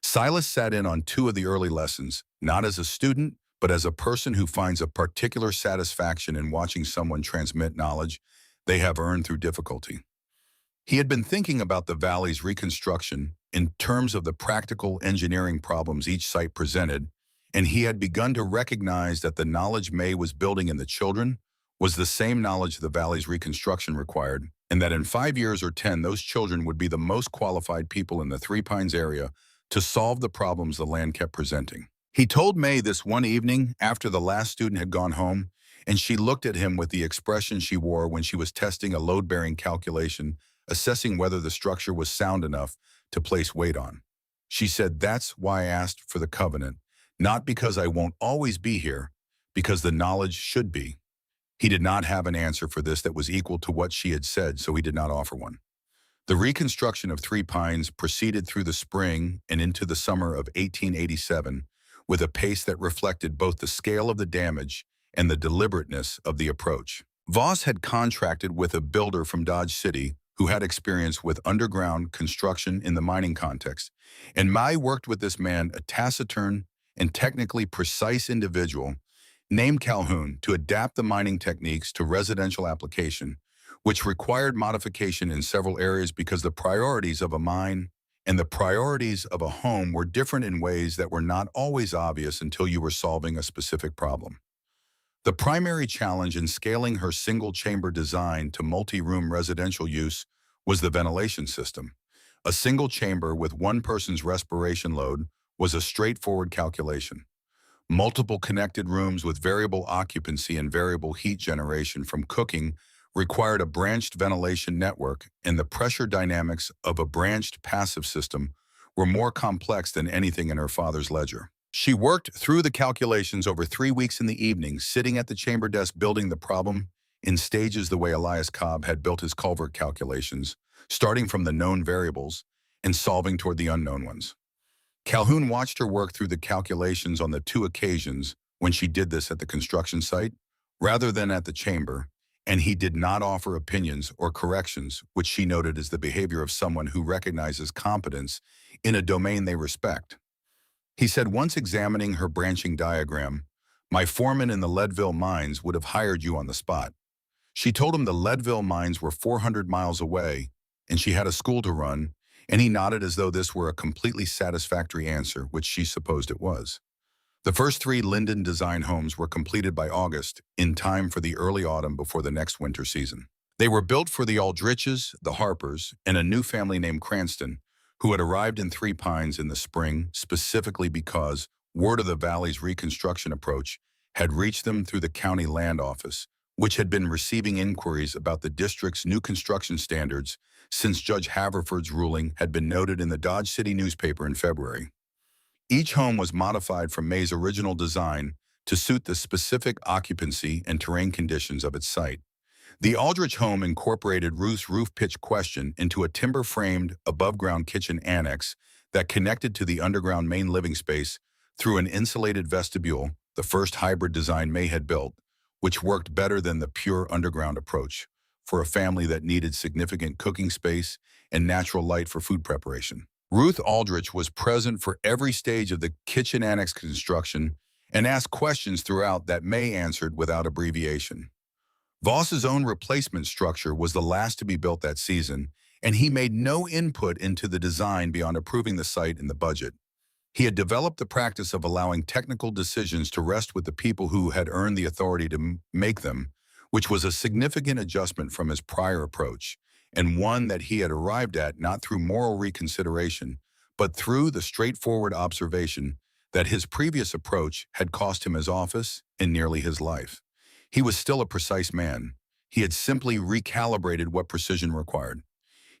Silas sat in on 2 of the early lessons, not as a student, but as a person who finds a particular satisfaction in watching someone transmit knowledge they have earned through difficulty. He had been thinking about the Valley's reconstruction in terms of the practical engineering problems each site presented, and he had begun to recognize that the knowledge May was building in the children was the same knowledge the Valley's reconstruction required, and that in 5 years or 10, those children would be the most qualified people in the Three Pines area to solve the problems the land kept presenting. He told May this one evening after the last student had gone home, and she looked at him with the expression she wore when she was testing a load-bearing calculation, assessing whether the structure was sound enough to place weight on. She said, "That's why I asked for the covenant, not because I won't always be here, because the knowledge should be." He did not have an answer for this that was equal to what she had said, so he did not offer one. The reconstruction of Three Pines proceeded through the spring and into the summer of 1887 with a pace that reflected both the scale of the damage and the deliberateness of the approach. Voss had contracted with a builder from Dodge City who had experience with underground construction in the mining context, and May worked with this man, a taciturn and technically precise individual, named Calhoun to adapt the mining techniques to residential application, which required modification in several areas because the priorities of a mine and the priorities of a home were different in ways that were not always obvious until you were solving a specific problem. The primary challenge in scaling her single-chamber design to multi-room residential use was the ventilation system. A single chamber with one person's respiration load was a straightforward calculation. Multiple connected rooms with variable occupancy and variable heat generation from cooking required a branched ventilation network, and the pressure dynamics of a branched passive system were more complex than anything in her father's ledger. She worked through the calculations over 3 weeks in the evening, sitting at the chamber desk building the problem in stages the way Elias Cobb had built his culvert calculations, starting from the known variables and solving toward the unknown ones. Calhoun watched her work through the calculations on the 2 occasions when she did this at the construction site, rather than at the chamber, and he did not offer opinions or corrections, which she noted as the behavior of someone who recognizes competence in a domain they respect. He said once examining her branching diagram, "My foreman in the Leadville mines would have hired you on the spot." She told him the Leadville mines were 400 miles away and she had a school to run, and he nodded as though this were a completely satisfactory answer, which she supposed it was. The first 3 Linden design homes were completed by August, in time for the early autumn before the next winter season. They were built for the Aldriches, the Harpers, and a new family named Cranston, who had arrived in Three Pines in the spring specifically because word of the valley's reconstruction approach had reached them through the county land office, which had been receiving inquiries about the district's new construction standards since Judge Haverford's ruling had been noted in the Dodge City newspaper in February. Each home was modified from May's original design to suit the specific occupancy and terrain conditions of its site. The Aldrich home incorporated Ruth's roof pitch question into a timber-framed, above-ground kitchen annex that connected to the underground main living space through an insulated vestibule, the first hybrid design May had built, which worked better than the pure underground approach for a family that needed significant cooking space and natural light for food preparation. Ruth Aldrich was present for every stage of the kitchen annex construction and asked questions throughout that May answered without abbreviation. Voss's own replacement structure was the last to be built that season, and he made no input into the design beyond approving the site and the budget. He had developed the practice of allowing technical decisions to rest with the people who had earned the authority to make them, which was a significant adjustment from his prior approach, and one that he had arrived at not through moral reconsideration, but through the straightforward observation that his previous approach had cost him his office and nearly his life. He was still a precise man. He had simply recalibrated what precision required.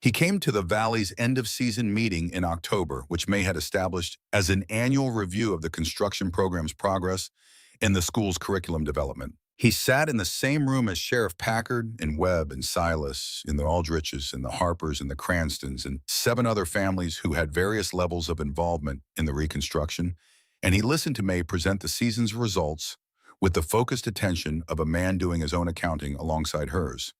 He came to the Valley's end-of-season meeting in October, which May had established as an annual review of the construction program's progress and the school's curriculum development. He sat in the same room as Sheriff Packard and Webb and Silas, and the Aldriches and the Harpers and the Cranstons, and 7 other families who had various levels of involvement in the reconstruction, and he listened to May present the season's results with the focused attention of a man doing his own accounting alongside hers.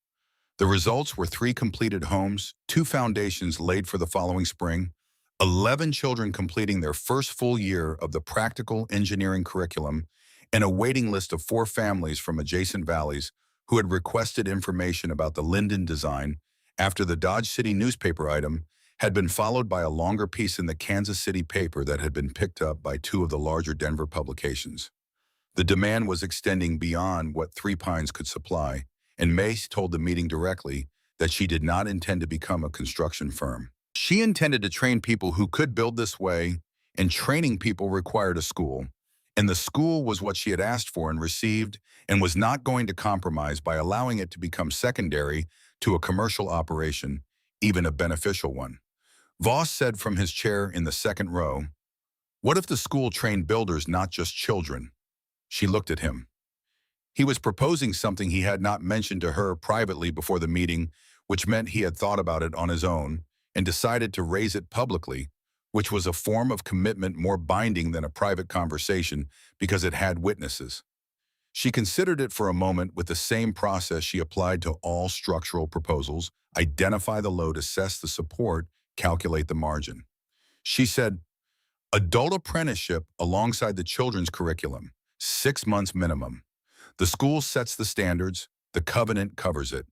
The results were 3 completed homes, 2 foundations laid for the following spring, 11 children completing their first full year of the practical engineering curriculum, and a waiting list of 4 families from adjacent valleys who had requested information about the Linden design after the Dodge City newspaper item had been followed by a longer piece in the Kansas City paper that had been picked up by 2 of the larger Denver publications. The demand was extending beyond what Three Pines could supply, and Mace told the meeting directly that she did not intend to become a construction firm. She intended to train people who could build this way, and training people required a school, and the school was what she had asked for and received, and was not going to compromise by allowing it to become secondary to a commercial operation, even a beneficial one. Voss said from his chair in the second row, "What if the school trained builders, not just children?" She looked at him. He was proposing something he had not mentioned to her privately before the meeting, which meant he had thought about it on his own and decided to raise it publicly, which was a form of commitment more binding than a private conversation because it had witnesses. She considered it for a moment with the same process she applied to all structural proposals: identify the load, assess the support, calculate the margin. She said, "Adult apprenticeship alongside the children's curriculum. 6 months minimum. The school sets the standards, the covenant covers it.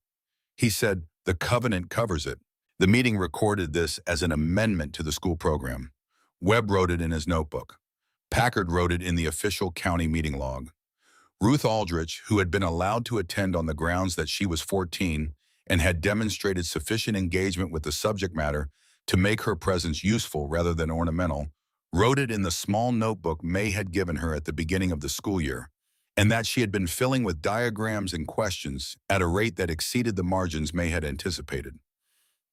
He said, the covenant covers it. The meeting recorded this as an amendment to the school program. Webb wrote it in his notebook. Packard wrote it in the official county meeting log. Ruth Aldrich, who had been allowed to attend on the grounds that she was 14 and had demonstrated sufficient engagement with the subject matter to make her presence useful rather than ornamental, wrote it in the small notebook May had given her at the beginning of the school year, and that she had been filling with diagrams and questions at a rate that exceeded the margins May had anticipated.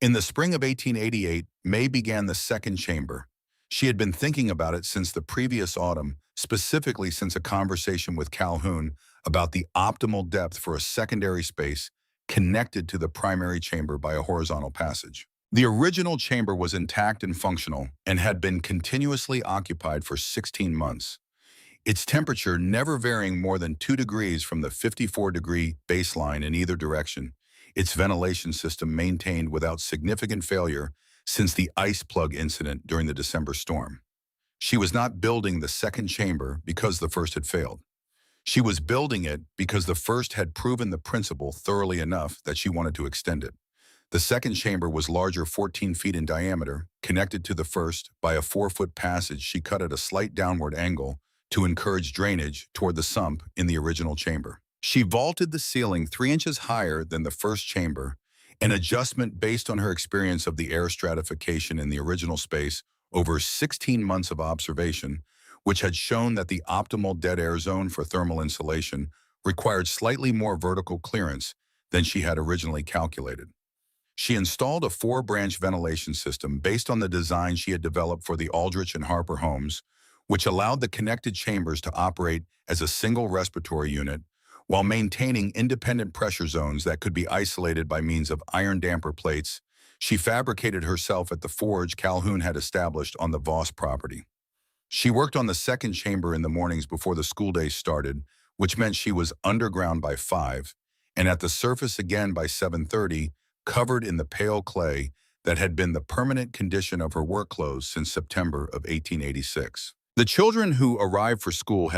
In the spring of 1888, May began the second chamber. She had been thinking about it since the previous autumn, specifically since a conversation with Calhoun about the optimal depth for a secondary space connected to the primary chamber by a horizontal passage. The original chamber was intact and functional and had been continuously occupied for 16 months. Its temperature never varying more than 2 degrees from the 54-degree baseline in either direction, its ventilation system maintained without significant failure since the ice plug incident during the December storm. She was not building the second chamber because the first had failed. She was building it because the first had proven the principle thoroughly enough that she wanted to extend it. The second chamber was larger, 14 feet in diameter, connected to the first by a 4-foot passage she cut at a slight downward angle to encourage drainage toward the sump in the original chamber. She vaulted the ceiling 3 inches higher than the first chamber, an adjustment based on her experience of the air stratification in the original space over 16 months of observation, which had shown that the optimal dead air zone for thermal insulation required slightly more vertical clearance than she had originally calculated. She installed a 4-branch ventilation system based on the design she had developed for the Aldrich and Harper homes, which allowed the connected chambers to operate as a single respiratory unit while maintaining independent pressure zones that could be isolated by means of iron damper plates she fabricated herself at the forge Calhoun had established on the Voss property. She worked on the second chamber in the mornings before the school day started, which meant she was underground by 5, and at the surface again by 7:30, covered in the pale clay that had been the permanent condition of her work clothes since September of 1886. The children who arrived for school had